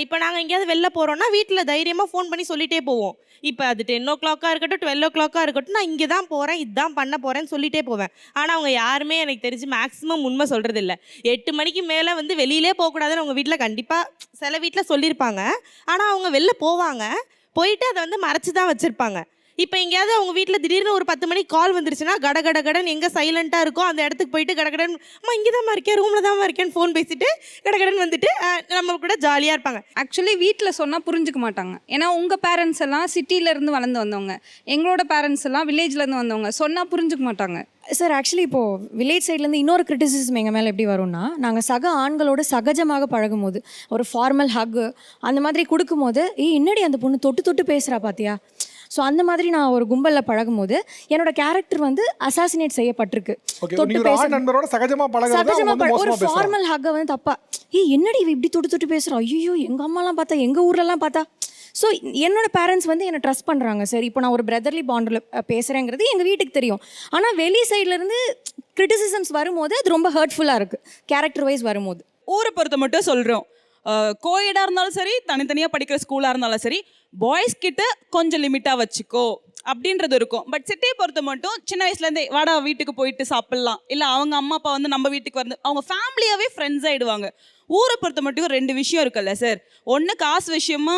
இப்போ நாங்கள் எங்கேயாவது வெளில போகிறோன்னா வீட்டில் தைரியமாக ஃபோன் பண்ணி சொல்லிகிட்டே போவோம். இப்போ அது 10 o'clock இருக்கட்டும், 12 o'clock இருக்கட்டும், நான் இங்கே தான் போகிறேன், இதுதான் பண்ண போகிறேன்னு சொல்லிகிட்டே போவேன். ஆனால் அவங்க யாருமே எனக்கு தெரிஞ்சு மேக்ஸிமம் உண்மை சொல்கிறது இல்லை. 8 மணிக்கு மேலே வந்து வெளியிலே போகக்கூடாதுன்னு அவங்க வீட்டில் கண்டிப்பாக சில வீட்டில் சொல்லியிருப்பாங்க. ஆனால் அவங்க வெளில போவாங்க, போயிட்டு அதை வந்து மறைச்சி தான் வச்சுருப்பாங்க. இப்போ எங்கேயாவது அவங்க வீட்டில் திடீர்னு ஒரு 10 மணிக்கு கால் வந்துருச்சுன்னா கடகடன்னு எங்கே சைலண்ட்டாக இருக்கோ அந்த இடத்துக்கு போயிட்டு கடகடன், அம்மா இங்கே தான் இருக்கேன், ரூமில் தான் இருக்கேன்னு ஃபோன் பேசிட்டு கடகடன் வந்துட்டு நம்ம கூட ஜாலியாக இருப்பாங்க. ஆக்சுவலி வீட்டில் சொன்னால் புரிஞ்சுக்க மாட்டாங்க. ஏன்னா உங்கள் பேரண்ட்ஸ் எல்லாம் சிட்டியிலேருந்து வளர்ந்து வந்தவங்க, எங்களோட பேரண்ட்ஸ் எல்லாம் வில்லேஜ்லேருந்து வந்தவங்க, சொன்னால் புரிஞ்சுக்க மாட்டாங்க. சார் ஆக்சுவலி இப்போது வில்லேஜ் சைட்லேருந்து இன்னொரு கிரிட்டிசிசம் எங்கள் மேலே எப்படி வரும்னா, நாங்கள் சக ஆண்களோட சகஜமாக பழகும் போது ஒரு ஃபார்மல் ஹக்கு அந்த மாதிரி கொடுக்கும்போது, என்னடி அந்த பொண்ணு தொட்டு பேசுகிறா பார்த்தியா, ஸோ அந்த மாதிரி நான் ஒரு கும்பலில் பழகும் போது என்னோட கேரக்டர் வந்து அசாசினேட் செய்யப்பட்டிருக்கு. தொட்டு பேச ஒரு ஃபார்மல் ஹக்கை வந்து தப்பா, என்னடி இப்படி தொட்டு பேசுகிறா, ஐயோ எங்கள் அம்மாலாம் பார்த்தா, எங்கள் ஊர்லலாம் பார்த்தா. ஸோ என்னோட பேரண்ட்ஸ் வந்து என்னை ட்ரஸ்ட் பண்ணுறாங்க சார். இப்போ நான் ஒரு பிரதர்லி பாண்டில் பேசுகிறேங்கிறது எங்கள் வீட்டுக்கு தெரியும். ஆனால் வெளி சைட்லேருந்து கிரிட்டிசிசம்ஸ் வரும்போது அது ரொம்ப ஹர்ட்ஃபுல்லாக இருக்குது கேரக்டர் வைஸ் வரும்போது. ஊரை பொறுத்த மட்டும் சொல்கிறோம், கோயடாக இருந்தாலும் சரி, தனித்தனியாக படிக்கிற ஸ்கூலாக இருந்தாலும் சரி, பாய்ஸ் கிட்ட கொஞ்சம் லிமிட்டாக வச்சுக்கோ அப்படின்றது இருக்கும். பட் சிட்டியை பொறுத்த மட்டும் சின்ன வயசுலேருந்தே வாடா வீட்டுக்கு போயிட்டு சாப்பிட்லாம், இல்லை அவங்க அம்மா அப்பா வந்து நம்ம வீட்டுக்கு வந்து அவங்க ஃபேமிலியாகவே ஃப்ரெண்ட்ஸ் ஆகிடுவாங்க. ஊரை பொறுத்த மட்டும் 2 விஷயம் இருக்குல்ல சார், ஒன்று காசு விஷயமா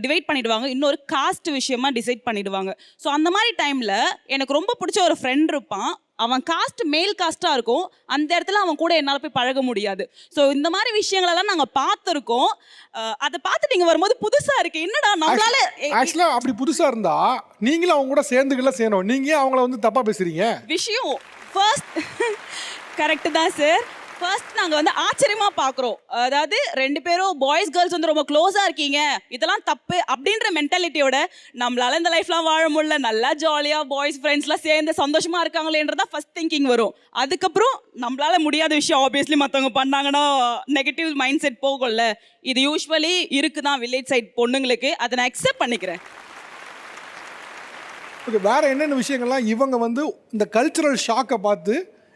டிவைட் பண்ணிடுவாங்க, இன்னொரு காஸ்ட் விஷயமா டிசைட் பண்ணிடுவாங்க. ஸோ அந்த மாதிரி டைமில் எனக்கு ரொம்ப பிடிச்ச ஒரு ஃப்ரெண்ட் இருப்பான், அவன் காஸ்ட் மேல் காஸ்ட்டாக இருக்கும், அந்த இடத்துல அவன் கூட என்னால் போய் பழக முடியாது. ஸோ இந்த மாதிரி விஷயங்களெல்லாம் நாங்கள் பார்த்துருக்கோம். அதை பார்த்துட்டு நீங்கள் வரும்போது புதுசாக இருக்குது, என்னடா நம்மளால ஆக்சுவலாக அப்படி புதுசாக இருந்தா நீங்களும் அவங்க கூட சேர்ந்துக்கல செய்யணும். நீங்கள் அவங்கள வந்து தப்பாக பேசுகிறீங்க விஷயம். ஃபர்ஸ்ட் கரெக்டு தான் சார். ஃபர்ஸ்ட் நாங்கள் வந்து ஆச்சரியமாக பார்க்குறோம், அதாவது 2 பேரும் பாய்ஸ் கேர்ள்ஸ் வந்து ரொம்ப க்ளோஸாக இருக்கீங்க, இதெல்லாம் தப்பு அப்படின்ற மென்டாலிட்டியோட நம்மளால இந்த லைஃப்லாம் வாழ முடியல, நல்லா ஜாலியாக பாய்ஸ் ஃப்ரெண்ட்ஸ்லாம் சேர்ந்து சந்தோஷமாக இருக்காங்களேன்றதான் ஃபர்ஸ்ட் திங்கிங் வரும். அதுக்கப்புறம் நம்மளால முடியாத விஷயம் ஆப்வியஸ்லி மற்றவங்க பண்ணாங்கன்னா நெகட்டிவ் மைண்ட் செட் போகல. இது யூஸ்வலி இருக்குதான் வில்லேஜ் சைட் பொண்ணுங்களுக்கு, அதை நான் அக்செப்ட் பண்ணிக்கிறேன். ஓகே, வேறு என்னென்ன விஷயங்கள்லாம் இவங்க வந்து இந்த கல்ச்சுரல் ஷாக்கை பார்த்து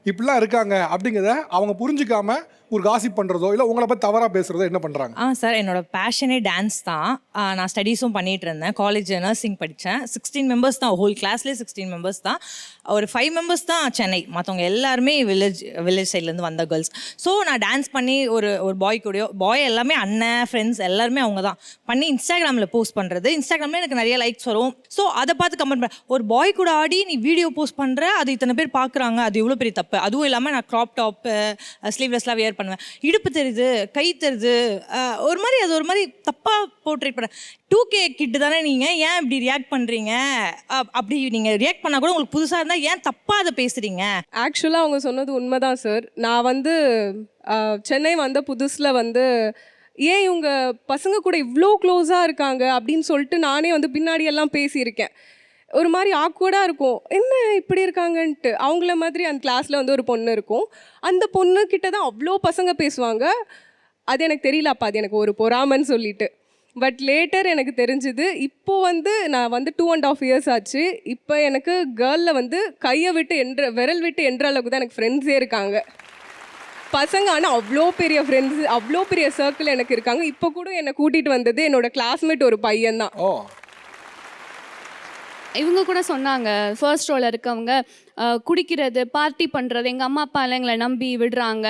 இப்படிலாம் இருக்காங்க அப்படிங்கிறத அவங்க புரிஞ்சுக்காம ஒரு காசிப் பண்ணுறதோ இல்லை உங்களை பற்றி தவறாக பேசுகிறதோ என்ன பண்ணுறாங்க? சார் என்னோட பேஷனே டான்ஸ் தான். நான் ஸ்டடீஸும் பண்ணிகிட்டு இருந்தேன். காலேஜ் நர்சிங் படித்தேன். 16 மெம்பர்ஸ் தான், ஹோல் கிளாஸ்லேயே 16 மெம்பர்ஸ் தான். ஒரு 5 மெம்பர்ஸ் தான் சென்னை, மற்றவங்க எல்லாருமே வில்லேஜ் சைட்லேருந்து வந்த கேர்ள்ஸ். ஸோ நான் டான்ஸ் பண்ணி ஒரு பாய் கூடயோ, பாய் எல்லாமே அண்ணன் ஃப்ரெண்ட்ஸ் எல்லாருமே அவங்க தான் பண்ணி இன்ஸ்டாகிராமில் போஸ்ட் பண்ணுறது. இன்ஸ்டாகிராமில் எனக்கு நிறைய லைக்ஸ் வரும். ஸோ அதை பார்த்து கமெண்ட் பண்ண, ஒரு பாய் கூட ஆடி நீ வீடியோ போஸ்ட் பண்ணுற, அது இத்தனை பேர் பார்க்குறாங்க, அது எவ்வளோ பெரிய தப்பு. அதுவும் இல்லாமல் நான் க்ராப் டாப்பு ஸ்லீவ்லெஸ்லாம் வியர் பண்ணுவேன். இடுப்பு தெரியுது, கை தெரியுது, ஒரு மாதிரி அது ஒரு மாதிரி தப்பாக போர்ட்ரேட் பண்ண. 2K கிட்டு தானே நீங்கள், ஏன் இப்படி ரியாக்ட் பண்ணுறீங்க? அப்படி நீங்கள் ரியாக்ட் பண்ணால் கூட உங்களுக்கு புதுசாக இருந்தால் ஏன் தப்பாக அதை பேசுகிறீங்க? ஆக்சுவலாக அவங்க சொன்னது உண்மைதான் சார். நான் வந்து சென்னை வந்த புதுசில் வந்து ஏன் இவங்க பசங்க கூட இவ்வளோ க்ளோஸாக இருக்காங்க அப்படின்னு சொல்லிட்டு நானே வந்து பின்னாடியெல்லாம் பேசியிருக்கேன். ஒரு மாதிரி ஆக்வர்டாக இருக்கும், என்ன இப்படி இருக்காங்கன்ட்டு. அவங்கள மாதிரி அந்த கிளாஸில் வந்து ஒரு பொண்ணு இருக்கும், அந்த பொண்ணுக்கிட்ட தான் அவ்வளோ பசங்க பேசுவாங்க. அது எனக்கு தெரியல அப்போ, அது எனக்கு ஒரு பொறாமன்னு சொல்லிட்டு. பட் லேட்டர் எனக்கு தெரிஞ்சுது. இப்போது வந்து நான் வந்து 2.5 இயர்ஸ் ஆச்சு. இப்போ எனக்கு கேர்ளில் வந்து கையை விட்டு விரல் விட்டு என்ற அளவுக்கு தான் எனக்கு ஃப்ரெண்ட்ஸே இருக்காங்க பசங்க. ஆனால் அவ்வளோ பெரிய ஃப்ரெண்ட்ஸ், அவ்வளோ பெரிய சர்க்கிள் எனக்கு இருக்காங்க. இப்போ கூட என்னை கூட்டிகிட்டு வந்தது என்னோட கிளாஸ்மேட் ஒரு பையன்தான். இவங்க கூட சொன்னாங்க, ஃபர்ஸ்ட் ரோவில் இருக்கவங்க குடிக்கிறது, பார்ட்டி பண்ணுறது, எங்கள் அம்மா அப்பா எங்களை நம்பி விடுறாங்க,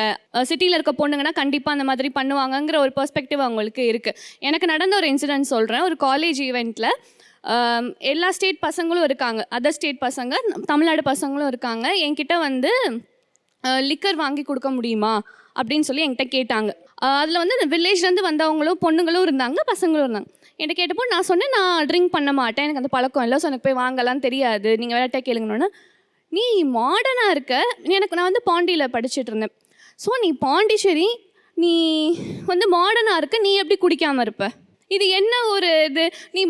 சிட்டியில் இருக்க பொண்ணுங்கன்னா கண்டிப்பாக அந்த மாதிரி பண்ணுவாங்கங்கிற ஒரு பெர்ஸ்பெக்டிவ் அவங்களுக்கு இருக்குது. எனக்கு நடந்த ஒரு இன்சிடென்ட் சொல்கிறேன். ஒரு காலேஜ் ஈவெண்ட்டில் எல்லா ஸ்டேட் பசங்களும் இருக்காங்க, அதர் ஸ்டேட் பசங்க, தமிழ்நாடு பசங்களும் இருக்காங்க. என்கிட்ட வந்து லிக்கர் வாங்கி கொடுக்க முடியுமா அப்படின்னு சொல்லி என்கிட்ட கேட்டாங்க. அதில் வந்து இந்த வில்லேஜ்லேருந்து வந்தவங்களும் பொண்ணுங்களும் இருந்தாங்க, பசங்களும் இருந்தாங்க. என்கிட்ட கேட்டப்போ நான் சொன்னேன், நான் ட்ரிங்க் பண்ண மாட்டேன், எனக்கு அந்த பழக்கம் இல்லை, ஸோ எனக்கு போய் வாங்கலாம் தெரியாது, நீங்கள் விளையாட்டே கேளுங்கன்னு. நீ மாடர்னாக இருக்க, நான் வந்து பாண்டியில் படிச்சுட்டு இருந்தேன். ஸோ நீ பாண்டிச்சேரி, நீ வந்து மாடர்னாக இருக்க, நீ எப்படி குடிக்காமல் இருப்ப? இது என்ன ஒரு இது? நீ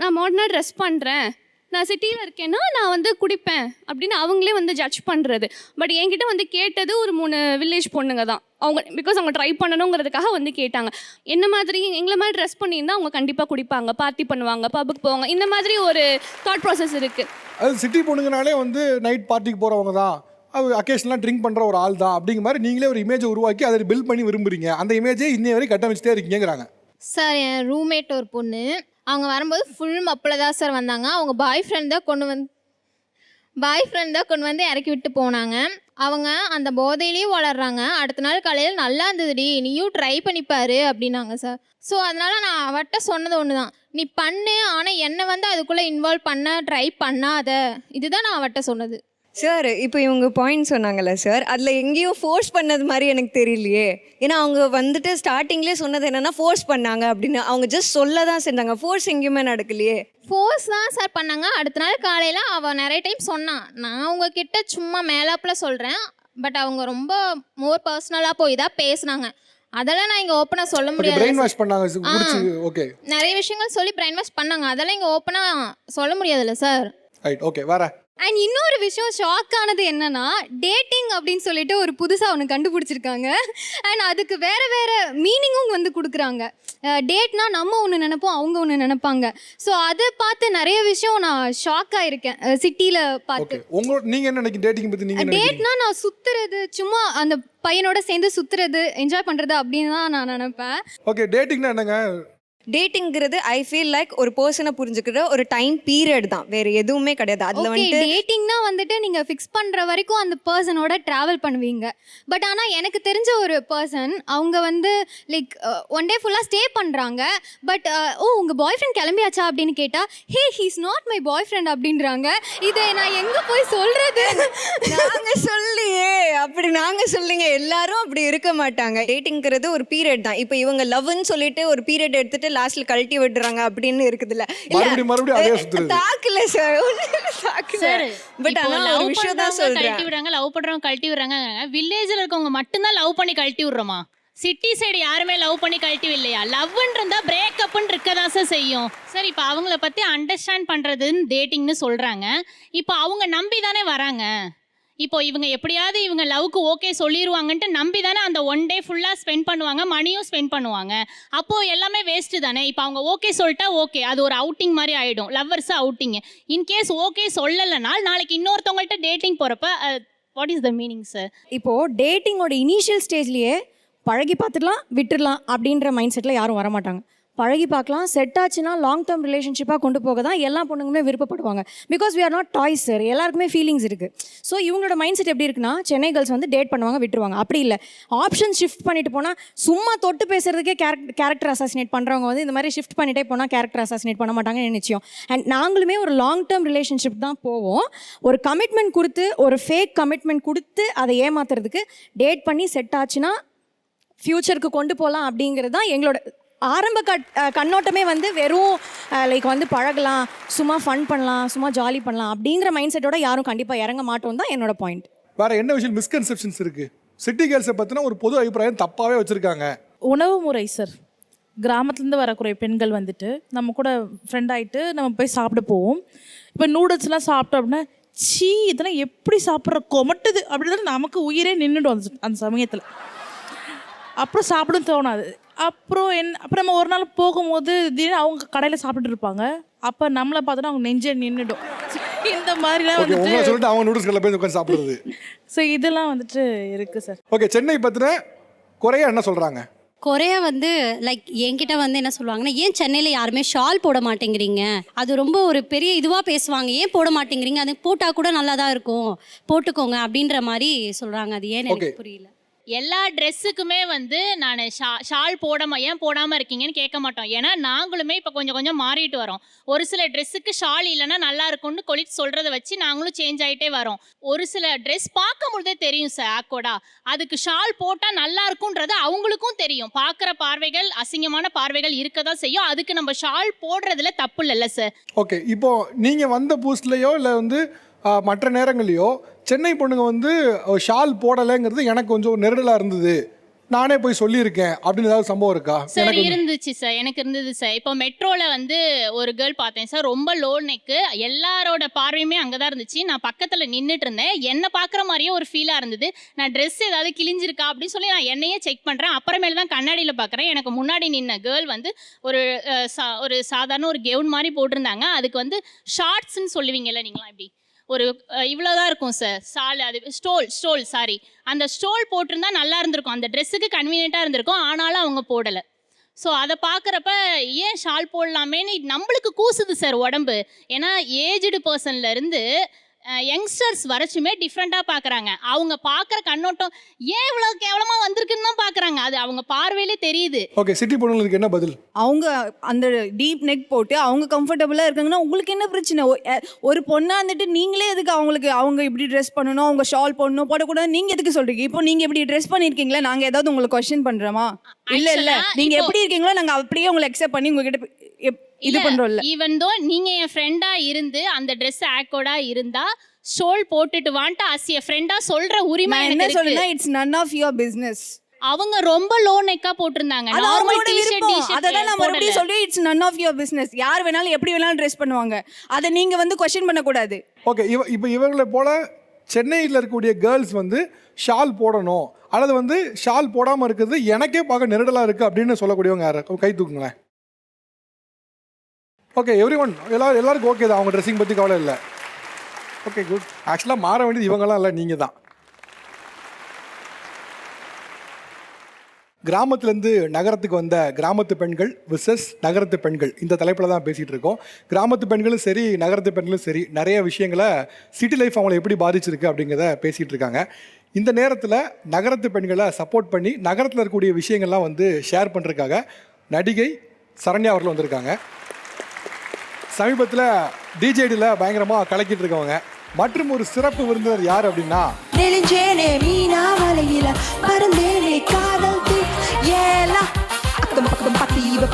நான் மாடர்னாக ட்ரெஸ் பண்ணுறேன், நான் சிட்டியில் இருக்கேன்னா நான் வந்து குடிப்பேன் அப்படின்னு அவங்களே வந்து ஜட்ஜ் பண்ணுறது. பட் என்கிட்ட வந்து கேட்டது ஒரு 3 வில்லேஜ் பொண்ணுங்க தான். அவங்க பிகாஸ் அவங்க ட்ரை பண்ணணுங்கிறதுக்காக வந்து கேட்டாங்க. என்ன மாதிரி எங்களை மாதிரி ட்ரெஸ் பண்ணியிருந்தால் அவங்க கண்டிப்பாக குடிப்பாங்க, பார்ட்டி பண்ணுவாங்க, பப்புக்கு போவாங்க, இந்த மாதிரி ஒரு தாட் ப்ராசஸ் இருக்குது. அது சிட்டி பொண்ணுங்கனாலே வந்து நைட் பார்ட்டிக்கு போகிறவங்க தான், அது அக்கேஷனலாக ட்ரிங்க் பண்ணுற ஒரு ஆள் தான் அப்படிங்கிற மாதிரி நீங்களே ஒரு இமேஜை உருவாக்கி அதை பில்ட் பண்ணி விரும்புறீங்க. அந்த இமேஜை இன்னைய வரை கட்டமைச்சிட்டே இருக்கீங்கிறாங்க. சார் என் ரூம்மேட் ஒரு பொண்ணு, அவங்க வரும்போது ஃபுல் மப்பில் தான் சார் வந்தாங்க. அவங்க பாய் ஃப்ரெண்ட் தான் கொண்டு வந்து இறக்கி விட்டு போனாங்க. அவங்க அந்த போதையிலேயே வளர்றாங்க. அடுத்த நாள் காலையில் நல்லா இருந்ததுடி, நீயும் ட்ரை பண்ணிப்பாரு அப்படின்னாங்க சார். ஸோ அதனால் நான் அவட்ட சொன்னது ஒன்று தான், நீ பண்ணு, ஆனால் என்னை வந்து அதுக்குள்ளே இன்வால்வ் பண்ண ட்ரை பண்ணாத, இதுதான் நான் அவட்ட சொன்னது. சார் இப்போ இவங்க பாயிண்ட் சொன்னாங்கல்ல சார், அதில் எங்கேயும் ஃபோர்ஸ் பண்ணது மாதிரி எனக்கு தெரியலையே. ஏன்னா அவங்க வந்துட்டு ஸ்டார்டிங்லேயே சொன்னது என்னென்னா ஃபோர்ஸ் பண்ணாங்க அப்படின்னு. அவங்க ஜஸ்ட் சொல்ல தான் செஞ்சாங்க, ஃபோர்ஸ் எங்கேயுமே நடக்கலையே. ஃபோர்ஸ் தான் சார் பண்ணாங்க. அடுத்த நாள் காலையில் அவள் நிறைய டைம் சொன்னான், நான் உங்ககிட்ட சும்மா மேலாப்பில் சொல்கிறேன், பட் அவங்க ரொம்ப மோர் பர்சனலாக போய் தான் பேசுனாங்க. அதெல்லாம் நான் இங்கே ஓப்பனாக சொல்ல முடியாது. நிறைய விஷயங்கள் சொல்லி பிரெயின் வாஷ் பண்ணாங்க, அதெல்லாம் இங்கே ஓப்பனாக சொல்ல முடியாதுல்ல சார். அண்ட் இன்னொரு விஷயம் ஷாக் ஆனது என்னன்னா, டேட்டிங் அப்படின்னு சொல்லிட்டு ஒரு புதுசாக ஒன்று கண்டுபிடிச்சிருக்காங்க. அண்ட் அதுக்கு வேறு வேறு மீனிங்கும் வந்து கொடுக்குறாங்க. டேட்னா நம்ம ஒன்று நினைப்போம், அவங்க ஒன்று நினைப்பாங்க. ஸோ அதை பார்த்து நிறைய விஷயம் நான் ஷாக் ஆகிருக்கேன் சிட்டியில் பார்த்து. நீங்கள் என்ன நினைக்கிறீங்க டேட்டிங் பற்றி? டேட்னா நான் சுற்றுறது, சும்மா அந்த பையனோட சேர்ந்து சுற்றுறது, என்ஜாய் பண்ணுறது அப்படின்னு தான் நான் நினைப்பேன். ஓகே, டேட்டிங்னா என்னங்க? டேட்டிங்கிறது ஐ ஃபீல் லைக் ஒரு பர்சனை புரிஞ்சுக்கிற ஒரு டைம் பீரியட் தான், வேறு எதுவுமே கிடையாது. அதில் வந்துட்டு டேட்டிங்னா வந்துட்டு நீங்கள் ஃபிக்ஸ் பண்ணுற வரைக்கும் அந்த பர்சனோட ட்ராவல் பண்ணுவீங்க. பட் ஆனால் எனக்கு தெரிஞ்ச ஒரு பர்சன், அவங்க வந்து லைக் ஒன் டே ஃபுல்லாக ஸ்டே பண்ணுறாங்க. பட் உங்கள் பாய் ஃப்ரெண்ட் கிளம்பியாச்சா அப்படின்னு கேட்டால், hey he's not my boyfriend அப்படின்றாங்க. இதை நான் எங்கே போய் சொல்கிறது? நாங்கள் சொல்லியே அப்படி நாங்கள் சொல்லுங்க, எல்லாரும் அப்படி இருக்க மாட்டாங்க. டேட்டிங்கிறது ஒரு பீரியட் தான். இப்போ இவங்க லவ்னு சொல்லிட்டு ஒரு பீரியட் எடுத்துட்டு லாஸ்ட்ல கழட்டி விடுறாங்க அப்படின்னு இருக்குதுல்ல. தாக்கல சார், பட் ஆனா ஒரு விஷயம் தான் சொல்றேன், கழட்டி விடுறாங்க, லவ் பண்றவங்க கழட்டி விடுறாங்க. வில்லேஜ்ல இருக்கவங்க மட்டும்தான் லவ் பண்ணி கழட்டி விடுறோமா? சிட்டி சைடு யாருமே லவ் பண்ணி கழட்டி இல்லையா? லவ்ன்னு இருந்தா பிரேக்கப்னு இருக்கதான் சார் செய்யும் சார். இப்போ அவங்கள பத்தி அண்டர்ஸ்டாண்ட் பண்றதுன்னு டேட்டிங்னு சொல்றாங்க. இப்போ அவங்க நம்பி தானே வராங்க. இப்போ இவங்க எப்படியாவது இவங்க லவ்க்கு ஓகே சொல்லிடுவாங்கன்ட்டு நம்பி தானே அந்த ஒன் டே ஃபுல்லாக ஸ்பெண்ட் பண்ணுவாங்க, மணியும் ஸ்பெண்ட் பண்ணுவாங்க. அப்போது எல்லாமே வேஸ்ட்டு தானே. இப்போ அவங்க ஓகே சொல்லிட்டா ஓகே, அது ஒரு அவுட்டிங் மாதிரி ஆகிடும், லவ்வர்ஸு அவுட்டிங்கு. இன்கேஸ் ஓகே சொல்லலைனால் நாளைக்கு இன்னொருத்தவங்கள்ட்ட டேட்டிங் போகிறப்ப what is the meaning sir? இப்போது டேட்டிங்கோட இனிஷியல் ஸ்டேஜ்லேயே பழகி பார்த்துடலாம் விட்டுடலாம் அப்படின்ற மைண்ட் செட்டில் யாரும் வரமாட்டாங்க. பழகி பார்க்கலாம், செட் ஆச்சுன்னா லாங் டேர்ம் ரிலேஷன்ஷிப்பாக கொண்டு போக தான் எல்லா பொண்ணுங்களுமே விருப்பப்படுவாங்க. Because we are not toys sir, எல்லாருக்குமே ஃபீலிங்ஸ் இருக்குது. ஸோ இவங்களோட மைண்ட் செட் எப்படி இருக்குன்னா, சென்னை கேர்ள்ஸ் வந்து டேட் பண்ணுவாங்க விட்டுருவாங்க. அப்படி இல்லை, ஆப்ஷன் ஷிஃப்ட் பண்ணிட்டு போனால் சும்மா தொட்டு பேசுறதுக்கே கேரக்டர் அசாசினேட் பண்ணுறவங்க வந்து இந்த மாதிரி ஷிஃப்ட் பண்ணிட்டே போனால் கேரக்டர் அசாசினேட் பண்ண மாட்டாங்கன்னு நிச்சயம். அண்ட் நாங்களுமே ஒரு லாங் டேர்ம் ரிலேஷன்ஷிப் தான் போவோம். ஒரு கமிட்மெண்ட் கொடுத்து, ஒரு ஃபேக் கமிட்மெண்ட் கொடுத்து அதை ஏமாத்துறதுக்கு டேட் பண்ணி செட் ஆச்சுன்னா ஃப்யூச்சருக்கு கொண்டு போகலாம் அப்படிங்கிறது தான் எங்களோட ஆரம்ப கண்ணோட்டமே. வந்து வெறும் லைக் வந்து பழகலாம், சும்மா ஃபன் பண்ணலாம், சும்மா ஜாலி பண்ணலாம் அப்படிங்கிற மைண்ட் செட்டோட யாரும் கண்டிப்பாக இறங்க மாட்டோம் தான் என்னோட பாயிண்ட். வேற என்ன விஷயம் மிஸ்கன்செப்ஷன்ஸ் இருக்கு? சிட்டி கேர்ள்ஸை பற்றின ஒரு பொது அபிப்பிராயம் தப்பாகவே வச்சுருக்காங்க. உணவு முறை சார், கிராமத்துலேருந்து வரக்கூடிய பெண்கள் வந்துட்டு நம்ம கூட ஃப்ரெண்ட் ஆகிட்டு நம்ம போய் சாப்பிட போவோம். இப்போ நூடுல்ஸ்லாம் சாப்பிட்டோம் அப்படின்னா, சீ இதெல்லாம் எப்படி சாப்பிட்ற கொமட்டுது அப்படின்னு நமக்கு உயிரே நின்றுடும் அந்த சமயத்தில். அப்புறம் சாப்பிடும் தோணாது. அப்புறம் நம்ம ஒரு நாள் போகும்போது திடீர்னு அவங்க கடையில் சாப்பிட்டுட்டு இருப்பாங்க. அப்போ நம்மளை பார்த்தோன்னா அவங்க நெஞ்சே நின்றுடும். இந்த மாதிரிலாம் வந்துட்டு அவங்க நூடுல்ஸ் கடையில் போய் உட்காந்து சாப்பிடுறது. ஸோ இதெல்லாம் வந்துட்டு இருக்குது சார். ஓகே, சென்னை பற்றின குறையா என்ன சொல்கிறாங்க? கொறையா வந்து லைக் என்கிட்ட வந்து என்ன சொல்லுவாங்கன்னா, ஏன் சென்னையில் யாருமே ஷால் போட மாட்டேங்கிறீங்க, அது ரொம்ப ஒரு பெரிய இதுவாக பேசுவாங்க, ஏன் போட மாட்டேங்கிறீங்க, அது போட்டால் கூட நல்லா தான் இருக்கும், போட்டுக்கோங்க அப்படின்ற மாதிரி சொல்கிறாங்க. அது ஏன்னு எனக்கு புரியல. எல்லா ட்ரெஸ்ஸுக்குமே வந்து நான் ஷால் ஏன் போடாமல் இருக்கீங்கன்னு கேட்க மாட்டோம். ஏன்னா நாங்களுமே இப்போ கொஞ்சம் கொஞ்சம் மாறிட்டு வரோம். ஒரு சில ட்ரெஸ்ஸுக்கு ஷால் இல்லைன்னா நல்லா இருக்கும்னு கொலிட் சொல்கிறத வச்சு நாங்களும் சேஞ்ச் ஆகிட்டே வரோம். ஒரு சில ட்ரெஸ் பார்க்கும் பொழுதே தெரியும் சார் ஆக்கோடா, அதுக்கு ஷால் போட்டால் நல்லா இருக்குன்றது அவங்களுக்கும் தெரியும். பார்க்குற பார்வைகள், அசிங்கமான பார்வைகள் இருக்க தான் செய்யும். அதுக்கு நம்ம ஷால் போடுறதுல தப்பு இல்லைல்ல சார். ஓகே, இப்போ நீங்கள் வந்த பூஸ்ட்லேயோ இல்லை வந்து மற்ற நேரங்களையோ சென்னை பொண்ணுங்க வந்து ஷால் போடலைங்கிறது எனக்கு கொஞ்சம் நெருடலாக இருந்தது, நானே போய் சொல்லியிருக்கேன் அப்படின்னு ஏதாவது சம்பவம் இருக்கா? சார் இருந்துச்சு சார், எனக்கு இருந்தது சார். இப்போ மெட்ரோவில் வந்து ஒரு கேர்ள் பார்த்தேன் சார், ரொம்ப லோ நெக்கு, எல்லாரோட பார்வையுமே அங்கே தான் இருந்துச்சு. நான் பக்கத்தில் நின்றுட்டு இருந்தேன், என்னை பார்க்குற மாதிரியே ஒரு ஃபீலாக இருந்தது. நான் ட்ரெஸ் ஏதாவது கிழிஞ்சிருக்கா அப்படின்னு சொல்லி நான் என்னையே செக் பண்ணுறேன். அப்புறமேல தான் கண்ணாடியில் பார்க்குறேன், எனக்கு முன்னாடி நின்ன கேர்ள் வந்து ஒரு சாதாரண ஒரு கெவுன் மாதிரி போட்டிருந்தாங்க. அதுக்கு வந்து ஷார்ட்ஸ்ன்னு சொல்லுவீங்கல்ல நீங்களாம், இப்படி ஒரு இவ்வளோதான் இருக்கும் சார் சால், அது ஸ்டோல் சாரி, அந்த ஸ்டோல் போட்டிருந்தா நல்லா இருந்திருக்கும், அந்த ட்ரெஸ்ஸுக்கு கன்வீனியண்ட்டாக இருந்திருக்கும். ஆனாலும் அவங்க போடலை. ஸோ அதை பார்க்குறப்ப ஏன் ஷால் போடலாமேன்னு நம்மளுக்கு கூசுது சார் உடம்பு. ஏன்னா ஏஜ்டு பர்சன்லேருந்து யங்ஸ்டர்ஸ் வரைச்சுமே டிஃப்ரெண்ட்டாக பார்க்குறாங்க. அவங்க பார்க்குற கண்ணோட்டம் ஏன் இவ்வளோ கேவலமாக வந்திருக்குன்னு தான் பார்க்குறாங்க. அது அவங்க பார்வையிலே தெரியுது. ஓகே, சிட்டி பொண்ணுங்களுக்கு என்ன பதில்? அவங்க அந்த டீப் நெக் போட்டு அவங்க கம்ஃபர்டபுளாக இருக்காங்கன்னா உங்களுக்கு என்ன பிரச்சனை? ஒரு பொண்ணாக இருந்துட்டு நீங்களே எதுக்கு அவங்க இப்படி ட்ரெஸ் பண்ணணும், அவங்க ஷால் போடணும், போடக்கூடாது நீங்கள் எதுக்கு சொல்கிறீங்க? இப்போ நீங்கள் இப்படி ட்ரெஸ் பண்ணியிருக்கீங்களா, நாங்கள் ஏதாவது உங்களுக்கு கொஸ்டின் பண்ணுறோமா? இல்லை நீங்கள் எப்படி இருக்கீங்களோ நாங்கள் அப்படியே உங்களை அக்செப்ட் பண்ணி உங்ககிட்ட இது பண்றோம்ல. ஈவன் தோ நீங்க என் ஃப்ரெண்டா இருந்து அந்த Dress ஆக்கோடா இருந்தா ஷோல் போட்டுட்டு வான்ட்டு அசிய ஃப்ரெண்டா சொல்ற உரிமை எனக்கு இருக்கு. என்ன சொல்றேன்னா it's none of your business. அவங்க ரொம்ப லோ நெக்கா போட்டிருந்தாங்க. நார்மல் டி-ஷர்ட் அதெல்லாம் நான் மறுபடியும் சொல்லி it's none of your business. யார் வேணாலும் எப்படி வேணாலும் ட்ரெஸ் பண்ணுவாங்க, அதை நீங்க வந்து क्वेश्चन பண்ண கூடாது. ஓகே, இப்போ இவங்களை போல சென்னையில் இருக்கக்கூடிய கேர்ள்ஸ் வந்து ஷால் போடணும் அல்லது வந்து ஷால் போடாமல் இருக்கிறது எனக்கே பார்க்க நெருடலாக இருக்குது அப்படின்னு சொல்லக்கூடியவங்க யார்? கை தூக்குங்களேன். ஓகே, எவ்ரி ஒன் எல்லாருக்கும் ஓகே தான், அவங்க ட்ரெஸ்ஸிங் பற்றி கவலை இல்லை. Okay, good. ஆக்சுவலாக மாற வேண்டியது இவங்கெல்லாம் இல்லை, நீங்கள் தான். கிராமத்துலேருந்து நகரத்துக்கு வந்த கிராமத்து பெண்கள் விசஸ் நகரத்து பெண்கள், இந்த தலைப்பில் தான் பேசிகிட்டு இருக்கோம். கிராமத்து பெண்களும் சரி நகரத்து பெண்களும் சரி நிறைய விஷயங்களை சிட்டி லைஃப் அவங்களை எப்படி பாதிச்சிருக்கு அப்படிங்கிறத பேசிகிட்டு இருக்காங்க. இந்த நேரத்தில் நகரத்து பெண்களை சப்போர்ட் பண்ணி நகரத்தில் இருக்கக்கூடிய விஷயங்கள்லாம் வந்து ஷேர் பண்ணுறதுக்காக நடிகை சரண்யா அவர்கள் வந்திருக்காங்க. சமீபத்தில் டிஜேடியில் பயங்கரமாக கலக்கிட்டு இருக்கவங்க. மற்றும் ஒரு சிறப்பு விருந்தினர் யார் அப்படின்னா,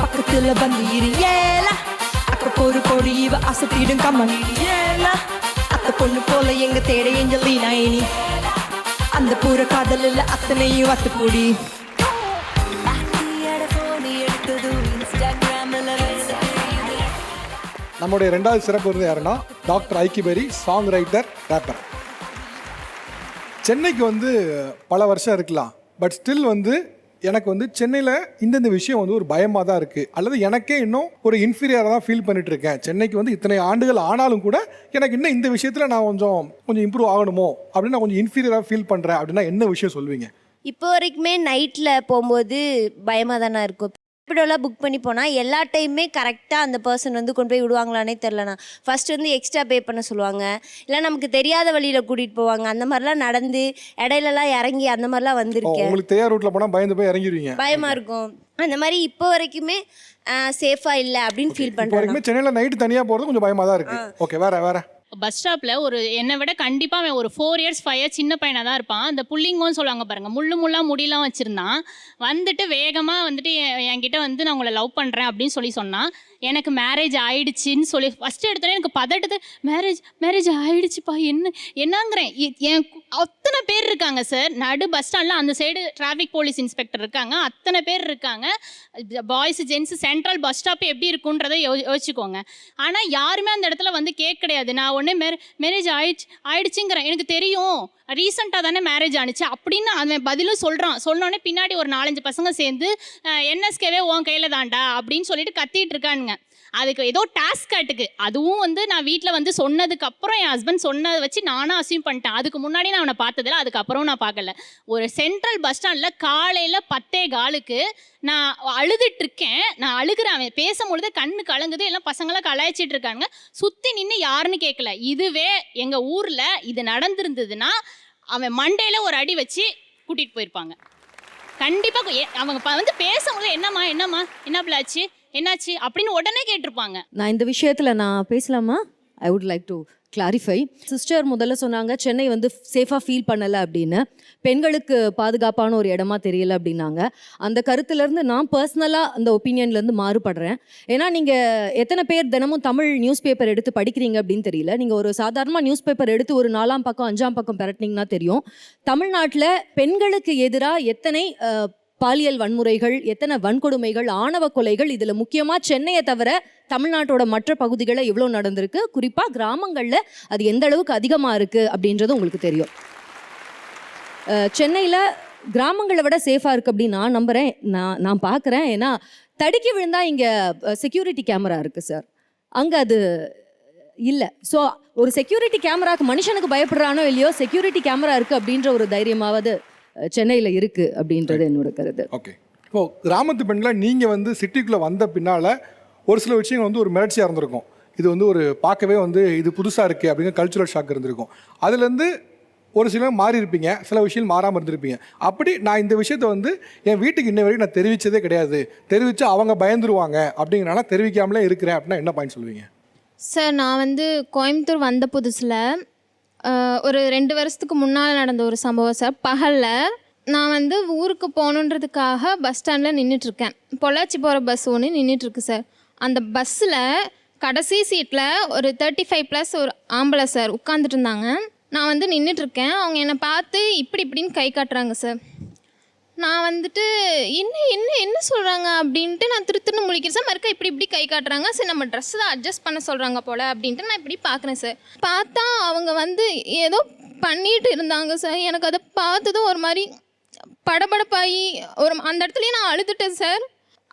பக்கத்துல வந்து ஒரு கோடி இவ அசத்திடும் கம்மன் அத்த பொண்ணு போல எங்க தேட ஏஞ்சலினா இனி அந்த பூர காதல் இல்ல அத்தனையும் அத்து கூடி நம்முடைய ரெண்டாவது சிறப்பு விருது யாருன்னா டாக்டர் ஐக்கிபெரி, சாங் ரைட்டர், ரேப்பர். சென்னைக்கு வந்து பல வருஷம் இருக்கலாம், பட் ஸ்டில் வந்து எனக்கு வந்து சென்னையில் இந்த விஷயம் வந்து ஒரு பயமாக தான் இருக்குது, அல்லது எனக்கே இன்னும் ஒரு இன்ஃபீரியராக தான் ஃபீல் பண்ணிட்டு இருக்கேன், சென்னைக்கு வந்து இத்தனை ஆண்டுகள் ஆனாலும் கூட எனக்கு இன்னும் இந்த விஷயத்தில் நான் கொஞ்சம் இம்ப்ரூவ் ஆகணுமோ அப்படின்னு நான் கொஞ்சம் இன்ஃபீரியராக ஃபீல் பண்ணுறேன் அப்படின்னா என்ன விஷயம் சொல்லுவீங்க? இப்போ வரைக்குமே நைட்டில் போகும்போது பயமாக தானே இருக்கும். இப்படிலாம் புக் பண்ணி போனால் எல்லா டைமுமே கரெக்டாக அந்த பர்சன் வந்து கொண்டு போய் விடுவாங்களானே தெரிலண்ணா. ஃபர்ஸ்ட் வந்து எக்ஸ்ட்ரா பே பண்ண சொல்லுவாங்க, இல்லை நமக்கு தெரியாத வழியில் கூட்டிகிட்டு போவாங்க. அந்த மாதிரிலாம் நடந்து இடையிலலாம் இறங்கி அந்த மாதிரிலாம் வந்திருக்கேன். உங்களுக்கு தெரியாத ரூட்டில் போனால் பயந்து போய் இறங்கிடுவீங்க, பயமாக இருக்கும். அந்த மாதிரி இப்போ வரைக்குமே சேஃபாக இல்லை அப்படின்னு ஃபீல் இப்போ பண்ணுறேன். வரைக்குமே சென்னையில் நைட்டு தனியாக போகிறது கொஞ்சம் பயமாக தான் இருக்குது. ஓகே, வேற பஸ் ஸ்டாப்பில் ஒரு என்னை விட கண்டிப்பாக அவன் ஒரு 4 years 5 years சின்ன பையனாக தான் இருப்பான். அந்த புள்ளிங்கோன்னு சொல்லுவாங்க பாருங்கள், முள்ளாக முடியெல்லாம் வச்சுருந்தான். வந்துட்டு வேகமாக வந்துட்டு என்கிட்ட வந்து நான் உங்களை லவ் பண்ணுறேன் அப்படின்னு சொன்னான். எனக்கு மேரேஜ் ஆயிடுச்சின்னு சொல்லி ஃபஸ்ட்டு எடுத்தோன்னே எனக்கு பதட்டது, மேரேஜ் ஆயிடுச்சுப்பா என்னங்கிறேன். என் அத்தனை பேர் இருக்காங்க சார் நடு பஸ் ஸ்டாண்டில், அந்த சைடு டிராஃபிக் போலீஸ் இன்ஸ்பெக்டர் இருக்காங்க, அத்தனை பேர் இருக்காங்க, boys gents. Central bus stop எப்படி இருக்குன்றதை யோசிச்சுக்கோங்க. ஆனால் யாருமே அந்த இடத்துல வந்து கேட்க கிடையாது. நான் உடனே மேரேஜ் ஆயிடுச்சுங்கிறேன், எனக்கு தெரியும் ரீசெண்டாக தானே மேரேஜ் ஆனிச்சு அப்படின்னு அவன் பதிலும் சொல்கிறான். சொன்னோடனே பின்னாடி ஒரு 4-5 பசங்க சேர்ந்து என்எஸ்கேவே உன் கையில் தாண்டா அப்படின்னு சொல்லிட்டு கத்திட்டு இருக்கானுங்க. அதுக்கு ஏதோ டாஸ்க் காட்டுக்கு, அதுவும் வந்து நான் வீட்டில் வந்து சொன்னதுக்கப்புறம் என் ஹஸ்பண்ட் சொன்னதை வச்சு நானும் அசியூம் பண்ணிட்டேன். அதுக்கு முன்னாடி நான் அவனை பார்த்ததில்ல, அதுக்கப்புறம் நான் பார்க்கல. ஒரு சென்ட்ரல் பஸ் ஸ்டாண்டில் காலையில் 10:15 நான் அழுதுட்டு இருக்கேன். நான் அழுகிறேன், அவன் பேசும்பொழுது கண்ணு கலங்குது, எல்லாம் பசங்களாம் கலாய்ச்சிட்டு இருக்காங்க. சுற்றி நின்று யாருன்னு கேட்கல. இதுவே எங்கள் ஊரில் இது நடந்திருந்ததுன்னா அவன் மண்டையில் ஒரு அடி வச்சு கூட்டிகிட்டு போயிருப்பாங்க கண்டிப்பாக. அவங்க வந்து பேசும்போது என்னம்மா என்ன பிள்ளாச்சு என்னாச்சு அப்படின்னு உடனே கேட்டிருப்பாங்க. நான் இந்த விஷயத்தில் நான் பேசலாமா? I would like to clarify. Sister முதல்ல சொன்னாங்க சென்னை வந்து சேஃபாக ஃபீல் பண்ணலை அப்படின்னு, பெண்களுக்கு பாதுகாப்பான ஒரு இடமா தெரியல அப்படின்னாங்க. அந்த கருத்துலேருந்து நான் பர்சனலாக அந்த ஒப்பீனியன்லேருந்து மாறுபடுறேன். ஏன்னா நீங்கள் எத்தனை பேர் தினமும் தமிழ் நியூஸ் பேப்பர் எடுத்து படிக்கிறீங்க அப்படின்னு தெரியல. நீங்கள் ஒரு சாதாரணமாக நியூஸ் பேப்பர் எடுத்து ஒரு 4ஆம் பக்கம் 5ஆம் பக்கம் பெரட்டினீங்கன்னா தெரியும் தமிழ்நாட்டில் பெண்களுக்கு எதிராக எத்தனை பாலியல் வன்முறைகள், எத்தனை வன்கொடுமைகள், ஆணவ கொலைகள், இதில் முக்கியமாக சென்னையை தவிர தமிழ்நாட்டோட மற்ற பகுதிகளில் எவ்வளோ நடந்திருக்கு, குறிப்பாக கிராமங்களில் அது எந்த அளவுக்கு அதிகமாக இருக்குது அப்படின்றது உங்களுக்கு தெரியும். சென்னையில் கிராமங்களை விட சேஃபாக இருக்குது அப்படின்னு நான் நம்புகிறேன், நான் பார்க்குறேன். ஏன்னா தடுக்கி விழுந்தால் இங்கே செக்யூரிட்டி கேமரா இருக்குது சார், அங்கே அது இல்லை. ஸோ ஒரு செக்யூரிட்டி கேமராவுக்கு மனுஷனுக்கு பயப்படுறானோ இல்லையோ, செக்யூரிட்டி கேமரா இருக்குது அப்படின்ற ஒரு தைரியமாவது சென்னையில் இருக்குது அப்படின்றது என்னோட கருத்து. ஓகே, இப்போது கிராமத்து பெண்களை நீங்கள் வந்து சிட்டிக்குள்ளே வந்த பின்னால் ஒரு சில விஷயங்கள் வந்து ஒரு மிரட்சியாக இருந்திருக்கும். இது வந்து ஒரு பார்க்கவே வந்து இது புதுசாக இருக்குது அப்படிங்கிற கல்ச்சுரல் ஷாக் இருந்திருக்கும். அதுலேருந்து ஒரு சிலர் மாறி இருப்பீங்க, சில விஷயம் மாறாமல் இருந்திருப்பீங்க. அப்படி நான் இந்த விஷயத்தை வந்து என் வீட்டுக்கு இன்ன வரைக்கும் நான் தெரிவித்ததே கிடையாது, தெரிவித்தா அவங்க பயந்துருவாங்க அப்படிங்கிறனால தெரிவிக்காமலே இருக்கிறேன் அப்படின்னா என்ன பாயிண்ட் சொல்லுவீங்க? சார், நான் வந்து கோயம்புத்தூர் வந்த புதுசில் ஒரு 2 வருஷத்துக்கு முன்னால் நடந்த ஒரு சம்பவம் சார். பகலில் நான் வந்து ஊருக்கு போகணுன்றதுக்காக பஸ் ஸ்டாண்டில் நின்றுட்டுருக்கேன். பொள்ளாச்சி போகிற பஸ் ஒன்று நின்றுட்டுருக்கு சார். அந்த பஸ்ஸில் கடைசி சீட்டில் ஒரு 35+ ஒரு ஆம்பளை சார் உட்காந்துட்டு இருந்தாங்க. நான் வந்து நின்றுட்டுருக்கேன், அவங்க என்னை பார்த்து இப்படின்னு கை காட்டுறாங்க சார். நான் வந்துட்டு என்ன சொல்கிறாங்க அப்படின்ட்டு நான் திருத்துன்னு முழிக்கிறேன் சார். மறுக்க இப்படி கை காட்டுறாங்க. சரி, நம்ம ட்ரெஸ் தான் அட்ஜஸ்ட் பண்ண சொல்கிறாங்க போல் அப்படின்ட்டு நான் இப்படி பார்க்குறேன் சார். பார்த்தா அவங்க வந்து ஏதோ பண்ணிட்டு இருந்தாங்க சார். எனக்கு அதை பார்த்ததும் ஒரு மாதிரி படபடப்பாகி அந்த இடத்துலையே நான் அழுதுட்டேன் சார்.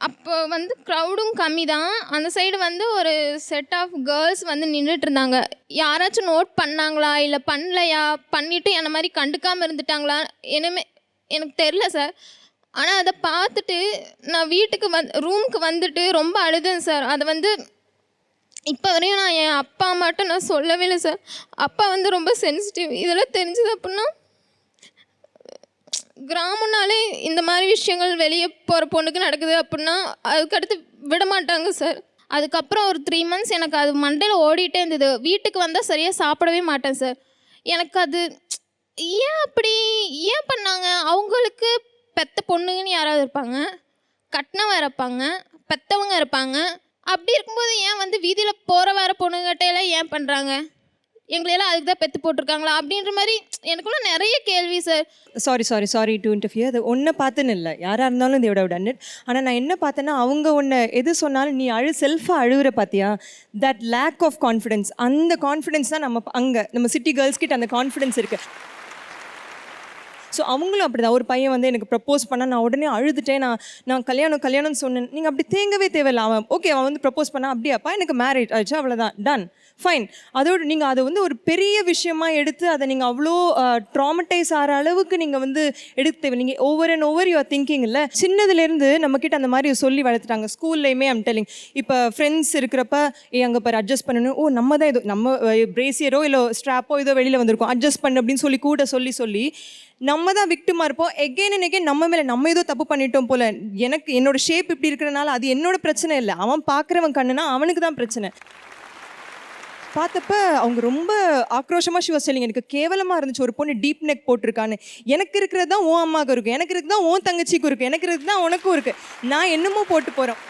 அப்போ வந்து க்ரௌடும் கம்மி தான். அந்த சைடு வந்து ஒரு செட் ஆஃப் கேர்ள்ஸ் வந்து நின்றுட்டு இருந்தாங்க. யாராச்சும் நோட் பண்ணாங்களா இல்லை பண்ணலையா, பண்ணிவிட்டு என்னை மாதிரி கண்டுக்காமல் இருந்துட்டாங்களா எனக்கு தெரில சார். ஆனால் அதை பார்த்துட்டு நான் வீட்டுக்கு ரூமுக்கு வந்துட்டு ரொம்ப அழுதேன் சார். அதை வந்து இப்போ வரையும் நான் என் அப்பா அம்மாட்ட நான் சொல்லவே இல்லை சார். அப்பா வந்து ரொம்ப சென்சிட்டிவ். இதெல்லாம் தெரிஞ்சது அப்படின்னா கிராமம்னாலே இந்த மாதிரி விஷயங்கள் வெளியே போகிற பொண்ணுக்கு நடக்குது அப்படின்னா அதுக்கடுத்து விட மாட்டாங்க சார். அதுக்கப்புறம் ஒரு 3 months எனக்கு அது மண்டையில் ஓடிட்டே இருந்தது. வீட்டுக்கு வந்தால் சரியாக சாப்பிடவே மாட்டேன் சார். எனக்கு அது ஏன் பண்ணாங்க? அவங்களுக்கு பெத்த பொண்ணுங்கன்னு யாராவது இருப்பாங்க, கட்டினவங்க இருப்பாங்க, பெற்றவங்க இருப்பாங்க. அப்படி இருக்கும்போது ஏன் வந்து வீதியில் போகிற வர பொண்ணுங்கிட்டையெல்லாம் ஏன் பண்ணுறாங்க? எங்களையெல்லாம் அதுக்கு தான் பெற்று போட்டிருக்காங்களா அப்படின்ற மாதிரி எனக்குள்ள நிறைய கேள்வி சார். Sorry to interfere. அது ஒன்றை பார்த்துன்னு இல்லை, யாராக இருந்தாலும் they would have done it. ஆனால் நான் என்ன பார்த்தேன்னா, அவங்க ஒன்று எது சொன்னாலும் நீ செல்ஃபாக அழுகிற பார்த்தியா, தட் லேக் ஆஃப் கான்ஃபிடென்ஸ். அந்த கான்ஃபிடென்ஸ் தான் நம்ம சிட்டி கேர்ள்ஸ் கிட்ட அந்த கான்ஃபிடென்ஸ் இருக்குது. ஸோ அவங்களும் அப்படி தான். ஒரு பையன் வந்து எனக்கு ப்ரப்போஸ் பண்ணால் நான் உடனே அழுதுட்டேன். நான் கல்யாணம்னு சொன்னேன். நீங்கள் அப்படி தேங்கவே தேவையில்லை. அவன் வந்து ப்ரப்போஸ் பண்ணால் அப்படியாப்பா எனக்கு மேரேஜ் ஆச்சு அவ்வளோதான் டன் ஃபைன். அதோடு நீங்கள் அதை வந்து ஒரு பெரிய விஷயமா எடுத்து அதை நீங்கள் அவ்வளோ ட்ராமடைஸ் ஆகிற அளவுக்கு நீங்கள் வந்து எடுக்க தேவை. நீங்கள் over and over you are thinking இல்லை. சின்னதுலேருந்து நம்மக்கிட்ட அந்த மாதிரி சொல்லி வளர்த்துட்டாங்க. ஸ்கூல்லையுமே ஐம் டெல்லிங். இப்போ ஃப்ரெண்ட்ஸ் இருக்கிறப்ப அங்கே பாரு அட்ஜஸ்ட் பண்ணணும். நம்ம தான் ஏதோ நம்ம பிரேசியரோ இல்லை ஸ்ட்ராப்போ ஏதோ வெளியில் வந்திருக்கோம் அட்ஜஸ்ட் பண்ணு அப்படின்னு சொல்லி நம்ம தான் விக்டிமாக இருப்போம். எகெயின் அண்ட் எகெயின் நம்ம மேலே நம்ம ஏதோ தப்பு பண்ணிட்டோம் போல். என்னோட ஷேப் இப்படி இருக்கிறனால அது என்னோட பிரச்சனை இல்லை. அவன் பார்க்குறவன் கண்ணுனா அவனுக்கு தான் பிரச்சனை. பார்த்தப்ப அவங்க ரொம்ப ஆக்ரோஷமாக ஷி வாஸ் டெல்லிங். எனக்கு கேவலமாக இருந்துச்சு ஒரு பொண்ணு டீப் நெக் போட்டிருக்கான்னு. எனக்கு இருக்கிறது தான் உன் அம்மாவுக்கு இருக்குது, எனக்கு இருக்குது தான் உன் தங்கச்சிக்கும் இருக்குது, எனக்கு இருக்குது தான் உனக்கும் இருக்குது. நான் என்னமோ போட்டு போகிறோம்.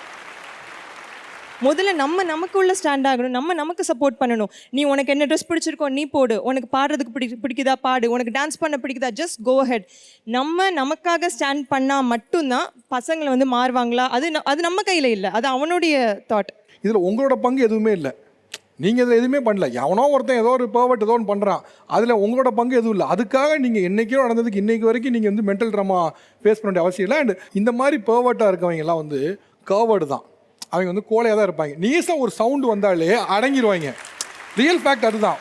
முதல்ல நமக்கு உள்ள ஸ்டாண்ட் ஆகணும். நமக்கு சப்போர்ட் பண்ணணும். நீ உனக்கு என்ன ட்ரெஸ் பிடிச்சிருக்கோ நீ போடு. உனக்கு பாடுறதுக்கு பிடிக்குதா பாடு. உனக்கு டான்ஸ் பண்ண பிடிக்குதா ஜஸ்ட் கோ ஹெட். நமக்காக ஸ்டாண்ட் பண்ணால் மட்டும்தான் பசங்களை வந்து மாறுவாங்களா? அது நம்ம கையில் இல்லை. அது அவனுடைய தாட். இதில் உங்களோட பங்கு எதுவுமே இல்லை. நீங்கள் இதில் எதுவுமே பண்ணல. எவனோ ஒருத்தன் ஏதோ ஒரு பர்வர்ட் ஏதோ ஒன்று பண்ணுறான். அதில் உங்களோட பங்கு எதுவும் இல்லை. அதுக்காக நீங்கள் என்றைக்கோ நடந்ததுக்கு இன்றைக்கு வரைக்கும் நீங்கள் வந்து மென்டல் ட்ராமா ஃபேஸ் பண்ண வேண்டிய அவசியம் இல்லை. அண்ட் இந்த மாதிரி பர்வர்ட்டாக இருக்கவங்கலாம் வந்து கர்வர்டு தான். அவங்க வந்து கோலையாக தான் இருப்பாங்க. நீஸாக ஒரு சவுண்டு வந்தாலே அடங்கிடுவாங்க. ரியல் ஃபேக்ட் அதுதான்.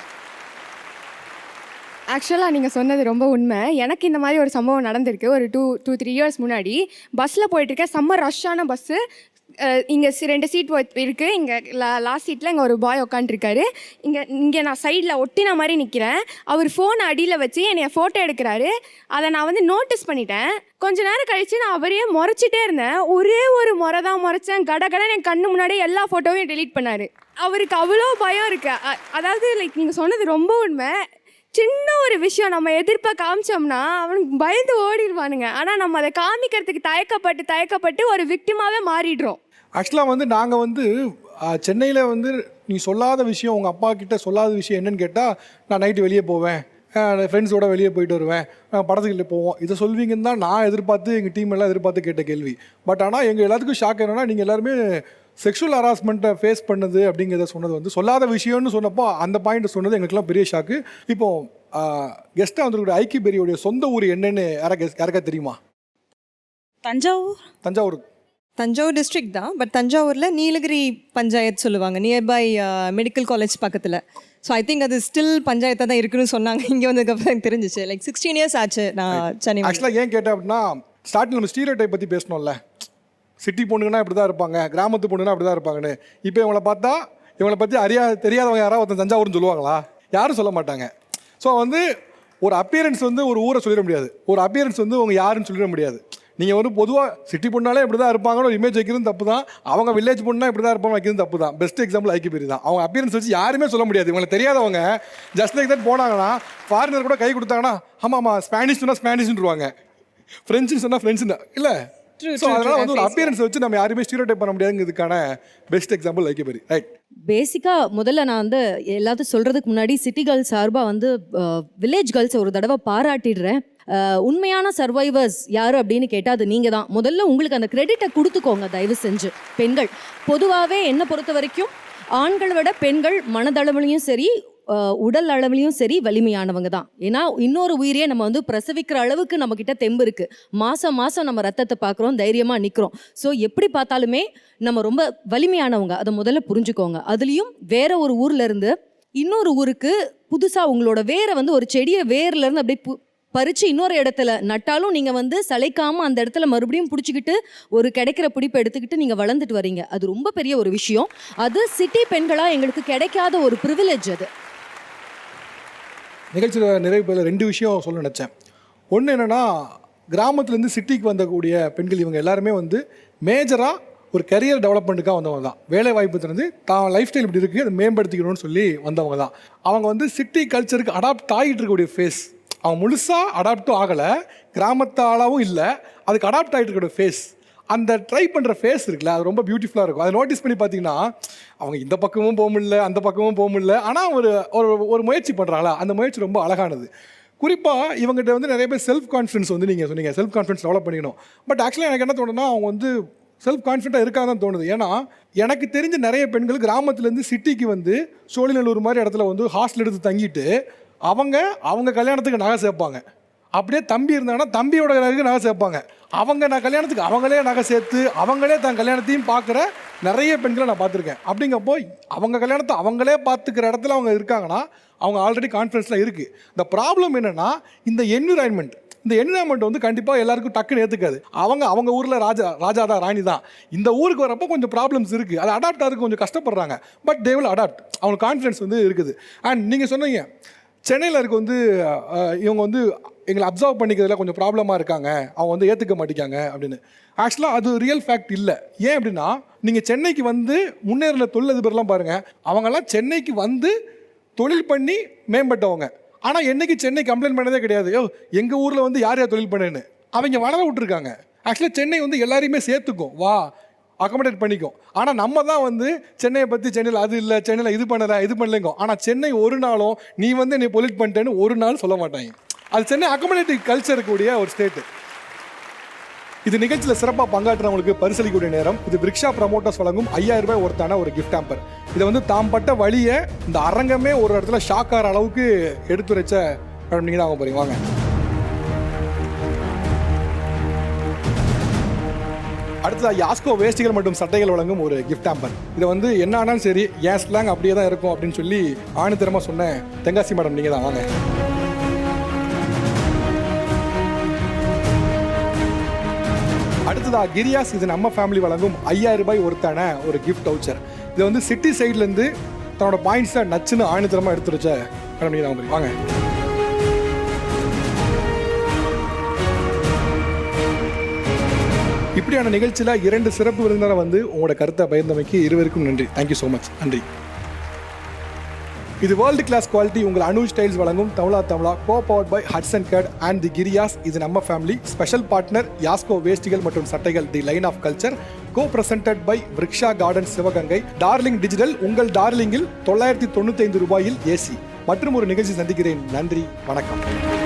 ஆக்சுவலாக நீங்கள் சொன்னது ரொம்ப உண்மை. எனக்கு இந்த மாதிரி ஒரு சம்பவம் நடந்திருக்கு. ஒரு 2-3 இயர்ஸ் முன்னாடி பஸ்ஸில் போயிட்டுருக்கேன். செம்ம ரஷ்ஷான பஸ்ஸு. இங்கே 2 சீட் இருக்குது. இங்கே லாஸ்ட் சீட்டில் இங்கே ஒரு பாய் உட்காந்துருக்காரு. இங்கே நான் சைடில் ஒட்டின மாதிரி நிற்கிறேன். அவர் ஃபோனை அடியில் வச்சு என்னை ஃபோட்டோ எடுக்கிறாரு. அதை நான் வந்து நோட்டீஸ் பண்ணிட்டேன். கொஞ்ச நேரம் கழித்து நான் அவரையே முறைச்சிட்டே இருந்தேன். ஒரே ஒரு முறை தான் முறைச்சேன். கடகடன்னு என் கண்ணு முன்னாடி எல்லா ஃபோட்டோவையும் டெலீட் பண்ணார். அவருக்கு அவ்வளோ பயம் இருக்குது. அதாவது லைக் நீங்கள் சொன்னது ரொம்ப உண்மை. சின்ன ஒரு விஷயம் நம்ம எதிர்ப்பை காமிச்சோம்னா அவனுக்கு பயந்து ஓடிடுவானுங்க. ஆனால் நம்ம அதை காமிக்கிறதுக்கு தயக்கப்பட்டு ஒரு விக்டிமாவே மாறிடுறோம். ஆக்சுவலாக வந்து நாங்கள் வந்து சென்னையில் வந்து நீ சொல்லாத விஷயம், உங்கள் அப்பா கிட்ட சொல்லாத விஷயம் என்னன்னு கேட்டால், நான் நைட்டு வெளியே போவேன், ஃப்ரெண்ட்ஸோட வெளியே போயிட்டு வருவேன், படத்துக்கிட்ட போவோம், இதை சொல்வீங்கன்னு தான் நான் எதிர்பார்த்து எங்கள் டீம் எல்லாம் எதிர்பார்த்து கேட்ட கேள்வி. பட் ஆனால் எங்கள் எல்லாத்துக்கும் ஷாக் என்னன்னா, நீங்கள் எல்லாருமே செக்ஷுவல் ஹராஸ்மெண்ட்டை ஃபேஸ் பண்ணது அப்படிங்கிறத சொன்னது வந்து சொல்லாத விஷயம்னு சொன்னப்போ அந்த பாயிண்ட் சொன்னது எங்களுக்குலாம் பெரிய ஷாக்கு. இப்போது கெஸ்ட்டாக வந்துருக்கிற ஐக்கி பெரியோடைய சொந்த ஊர் என்னன்னு யாருக்கா தெரியுமா? தஞ்சாவூர் டிஸ்ட்ரிக்ட் தான். பட் தஞ்சாவூரில் நீலகிரி பஞ்சாயத்து சொல்லுவாங்க, நியர்பை மெடிக்கல் காலேஜ் பக்கத்தில். ஸோ ஐ திங்க் அது ஸ்டில் பஞ்சாயத்தாக தான் இருக்குன்னு சொன்னாங்க. இங்கே வந்ததுக்கப்புறம் எனக்கு தெரிஞ்சிச்சு. லைக் 16 இயர்ஸ் ஆச்சு நான் சென்னை. ஆக்சுவலாக ஏன் கேட்டேன் அப்படின்னா, ஸ்டார்டிங் நம்ம ஸ்டீரியோடைப் பற்றி பேசணும்ல. சிட்டி பொண்ணுங்கன்னா இப்படி தான் இருப்பாங்க, கிராமத்து பொண்ணுன்னா அப்படி தான் இருப்பாங்கன்னு. இப்போ இவங்களை பார்த்தா இவங்களை பற்றி தெரியாதவங்க யாராவது ஒருத்தன் தஞ்சாவூர்னு சொல்லுவாங்களா? யாரும் சொல்ல மாட்டாங்க. ஸோ வந்து ஒரு அப்பியரன்ஸ் வந்து ஒரு ஊரை சொல்லிட முடியாது. ஒரு அப்பியரன்ஸ் வந்து அவங்க யாருன்னு சொல்லிட முடியாது. நீங்கள் வந்து பொதுவாக சிட்டி பொண்ணாலே இப்படி தான் இருப்பாங்கன்னு ஒரு இமேஜ் வைக்கிறது தப்பு தான். அவங்க வில்லேஜ் பொண்ணா இப்படி தான் இருப்பாங்க வைக்கிறது தப்பு தான். பெஸ்ட் எக்ஸாம்பிள் ஐக்கி பெரி தான். அவங்க அப்பியரன்ஸ் வச்சு யாருமே சொல்ல முடியாது. இவங்களை தெரியாதவங்க ஜஸ்ட் லைக் தட் போனாங்கன்னா, ஃபாரினர் கூட கை கொடுத்தாங்கன்னா ஆமாம்மா ஸ்பானிஷ் சொன்னால் ஸ்பானிஷ்ன்றுவாங்க, ஃப்ரெஞ்சுன்னு சொன்னால் ஃப்ரெண்ட்ஸுன்னு இல்லை. ஸோ அதனால் வந்து ஒரு அப்பியரன்ஸ் வச்சு நம்ம யாருமே ஸ்டீரியோடைப் பண்ண முடியாதுங்கிறதுக்கான பெஸ்ட் எக்ஸாம்பிள் ஐக்கி பெரி. ரைட். பேசிக்காக முதல்ல நான் வந்து எல்லாத்தையும் சொல்கிறதுக்கு முன்னாடி சிட்டி கேர்ள்ஸ் சார்பாக வந்து வில்லேஜ் கேர்ள்ஸ் ஒரு தடவை பாராட்டிடுறேன். உண்மையான சர்வைவர்ஸ் யார் அப்படின்னு கேட்டால் அது நீங்கள் தான். முதல்ல உங்களுக்கு அந்த கிரெடிட்டை கொடுத்துக்கோங்க தயவு செஞ்சு. பெண்கள் பொதுவாகவே என்னை பொறுத்த வரைக்கும் ஆண்களை விட பெண்கள் மனதளவுலையும் சரி உடல் அளவுலையும் சரி வலிமையானவங்க தான். ஏன்னா இன்னொரு உயிரியை நம்ம வந்து பிரசவிக்கிற அளவுக்கு நம்மக்கிட்ட தெம்பு இருக்குது. மாதம் நம்ம ரத்தத்தை பார்க்குறோம், தைரியமாக நிற்கிறோம். ஸோ எப்படி பார்த்தாலுமே நம்ம ரொம்ப வலிமையானவங்க, அதை முதல்ல புரிஞ்சுக்கோங்க. அதுலேயும் வேற ஒரு ஊர்லேருந்து இன்னொரு ஊருக்கு புதுசாக உங்களோட வேரை வந்து ஒரு செடியை வேர்லேருந்து அப்படியே பறித்து இன்னொரு இடத்துல நட்டாலும் நீங்கள் வந்து சளைக்காமல் அந்த இடத்துல மறுபடியும் பிடிச்சிக்கிட்டு ஒரு கிடைக்கிற பிடிப்பை எடுத்துக்கிட்டு நீங்கள் வளர்ந்துட்டு வரீங்க. அது ரொம்ப பெரிய ஒரு விஷயம். அது சிட்டி பெண்களாக எங்களுக்கு கிடைக்காத ஒரு ப்ரிவிலேஜ். அது நிகழ்ச்சியில் நிறைவு பேரில் 2 விஷயம் சொல்ல நினச்சேன். ஒன்று என்னென்னா, கிராமத்துலேருந்து சிட்டிக்கு வந்தக்கூடிய பெண்கள் இவங்க எல்லாருமே வந்து மேஜராக ஒரு கரியர் டெவலப்மெண்ட்டுக்காக வந்தவங்க தான். வேலை வாய்ப்பு திறந்து தான் லைஃப் ஸ்டைல் இப்படி இருக்குது அதை மேம்படுத்திக்கணும்னு சொல்லி வந்தவங்க தான். அவங்க வந்து சிட்டி கல்ச்சருக்கு அடாப்ட் ஆகிட்டு இருக்கக்கூடிய ஃபேஸ். அவங்க முழுசாக அடாப்டும் ஆகலை, கிராமத்து ஆளாகவும் இல்லை, அதுக்கு அடாப்ட் ஆகிட்டு இருக்கக்கூடிய ஃபேஸ். அந்த ட்ரை பண்ணுற ஃபேஸ் இருக்குல்ல, அது ரொம்ப பியூட்டிஃபுல்லாக இருக்கும். அதை நோட்டீஸ் பண்ணி பார்த்தீங்கன்னா அவங்க இந்த பக்கமும் போக முடியல, அந்த பக்கமும் போக முடியல, ஆனால் ஒரு முயற்சி பண்ணுறாங்களா, அந்த முயற்சி ரொம்ப அழகானது. குறிப்பாக இவங்ககிட்ட வந்து நிறைய பேர் செல்ஃப் கான்ஃபிடன்ஸ் வந்து நீங்கள் சொன்னீங்க, செல்ஃப் கான்ஃபிடன்ஸ் டெவலப் பண்ணிக்கணும். பட் ஆக்சுவலாக எனக்கு என்ன தோணுன்னா, அவங்க வந்து செல்ஃப் கான்ஃபிடென்ட்டாக இருக்காக தான் தோணுது. ஏன்னா எனக்கு தெரிஞ்ச நிறைய பெண்கள் கிராமத்துலேருந்து சிட்டிக்கு வந்து சோழிநல்லூர் மாதிரி இடத்துல வந்து ஹாஸ்டல் எடுத்து தங்கிட்டு அவங்க கல்யாணத்துக்கு நகை சேர்ப்பாங்க. அப்படியே தம்பி இருந்தாங்கன்னா தம்பியோட கல்யாணத்துக்கு நகை சேர்ப்பாங்க. நான் கல்யாணத்துக்கு அவங்களே நகை சேர்த்து அவங்களே தன் கல்யாணத்தையும் பார்க்குற நிறைய பெண்களை நான் பார்த்துருக்கேன். அப்படிங்கப்போ அவங்க கல்யாணத்தை அவங்களே பார்த்துக்கிற இடத்துல அவங்க இருக்காங்கன்னா அவங்க ஆல்ரெடி கான்ஃபிடன்ஸில் இருக்குது. இந்த ப்ராப்ளம் என்னென்னா இந்த என்விரான்மெண்ட் வந்து கண்டிப்பாக எல்லாருக்கும் டக்குன்னு ஏற்றுக்காது. அவங்க ஊரில் ராஜா தான் ராணி தான். இந்த ஊருக்கு வரப்போ கொஞ்சம் ப்ராப்ளம்ஸ் இருக்குது. அதை அடாப்ட் ஆகிறதுக்கு கொஞ்சம் கஷ்டப்படுறாங்க. But they will adapt. அவங்களுக்கு கான்ஃபிடன்ஸ் வந்து இருக்குது. அண்ட் நீங்கள் சொன்னீங்க சென்னையில் இருக்க வந்து இவங்க வந்து எங்களை அப்சர்வ் பண்ணிக்கிறதுல கொஞ்சம் ப்ராப்ளமாக இருக்காங்க, அவங்க வந்து ஏற்றுக்க மாட்டேங்காங்க அப்படின்னு. ஆக்சுவலாக அது ரியல் ஃபேக்ட் இல்லை. ஏன் அப்படின்னா நீங்கள் சென்னைக்கு வந்து முன்னேறின தொழிலதிபர்லாம் பாருங்கள், அவங்கெல்லாம் சென்னைக்கு வந்து தொழில் பண்ணி மேம்பட்டவங்க. ஆனால் என்றைக்கு சென்னை கம்ப்ளைண்ட் பண்ணதே கிடையாது, எங்கள் ஊரில் வந்து யார் தொழில் பண்ணேன்னு. அவங்க வளர விட்டுருக்காங்க. ஆக்சுவலாக சென்னை வந்து எல்லாரையுமே சேர்த்துக்கும், வா அக்கமடேட் பண்ணிக்கும். ஆனால் நம்ம தான் வந்து சென்னையை பற்றி சென்னையில் அது இல்லை, சென்னையில் இது பண்ணலைங்கோ. ஆனால் சென்னை ஒரு நாளும் நீ வந்து என்னை பொல்யூட் பண்ணிட்டேன்னு ஒரு நாள் சொல்ல மாட்டாங்க. அது சென்னை அக்கமடேட்டிவ் கல்ச்சர் கூடிய ஒரு ஸ்டேட்டு. இது நிகழ்ச்சியில் சிறப்பாக பங்காற்றுறவங்களுக்கு பரிசளிக்கூடிய நேரம். இது விரிக்ஷா ப்ரமோட்டர்ஸ் வழங்கும் 5000 ரூபாய் ஒருத்தான ஒரு கிஃப்ட் ஹேம்பர். இதை வந்து தாம் பட்ட வழியை இந்த அரங்கமே ஒரு இடத்துல ஷாக் ஆகிற அளவுக்கு எடுத்துரைச்ச நீங்கள் தான் போகிறீங்க. வாங்க. அடுத்ததாக யாஸ்கோ வேஷ்டிகள் மற்றும் சட்டைகள் வழங்கும் ஒரு கிஃப்ட் ஹேம்பர். இதை வந்து என்ன ஆனாலும் சரி ஏன் ஸ்லாங் அப்படியே தான் இருக்கும் அப்படின்னு சொல்லி ஆணித்தரமாக சொன்ன தென்காசி மேடம் நீங்கள் தான். வாங்க. அடுத்ததாக கிரியாஸ் இது நம்ம ஃபேமிலி வழங்கும் 5000 ரூபாய் ஒருத்தான ஒரு கிஃப்ட் வவுச்சர். இது வந்து சிட்டி சைட்லேருந்து தன்னோட பாயிண்ட்ஸை நச்சுன்னு ஆணித்தரமாக எடுத்து வச்ச மேடம் நீங்கள் தான். வாங்க. இப்படியான நிகழ்ச்சியில் 2 சிறப்பு விருந்தினரை வந்து உங்களோட கருத்தை பகிர்ந்தமைக்கு இருவருக்கும் நன்றி. Thank you so much. நன்றி. இது வேர்ல்டு கிளாஸ் குவாலிட்டி உங்கள் அனுஜ் ஸ்டைல்ஸ் வழங்கும் Tamizha co powered by Hatsun curd and the கிரியாஸ் இது நம்ம ஃபேமிலி. ஸ்பெஷல் பார்ட்னர் யாஸ்கோ வேஷ்டிகள் மற்றும் சட்டைகள் the line of culture. Co presented by Vriksha garden Sivaganga. Darling digital உங்கள் டார்லிங்கில் 995 ரூபாயில் ஏசி. மற்றும் ஒரு நிகழ்ச்சி சந்திக்கிறேன். நன்றி, வணக்கம்.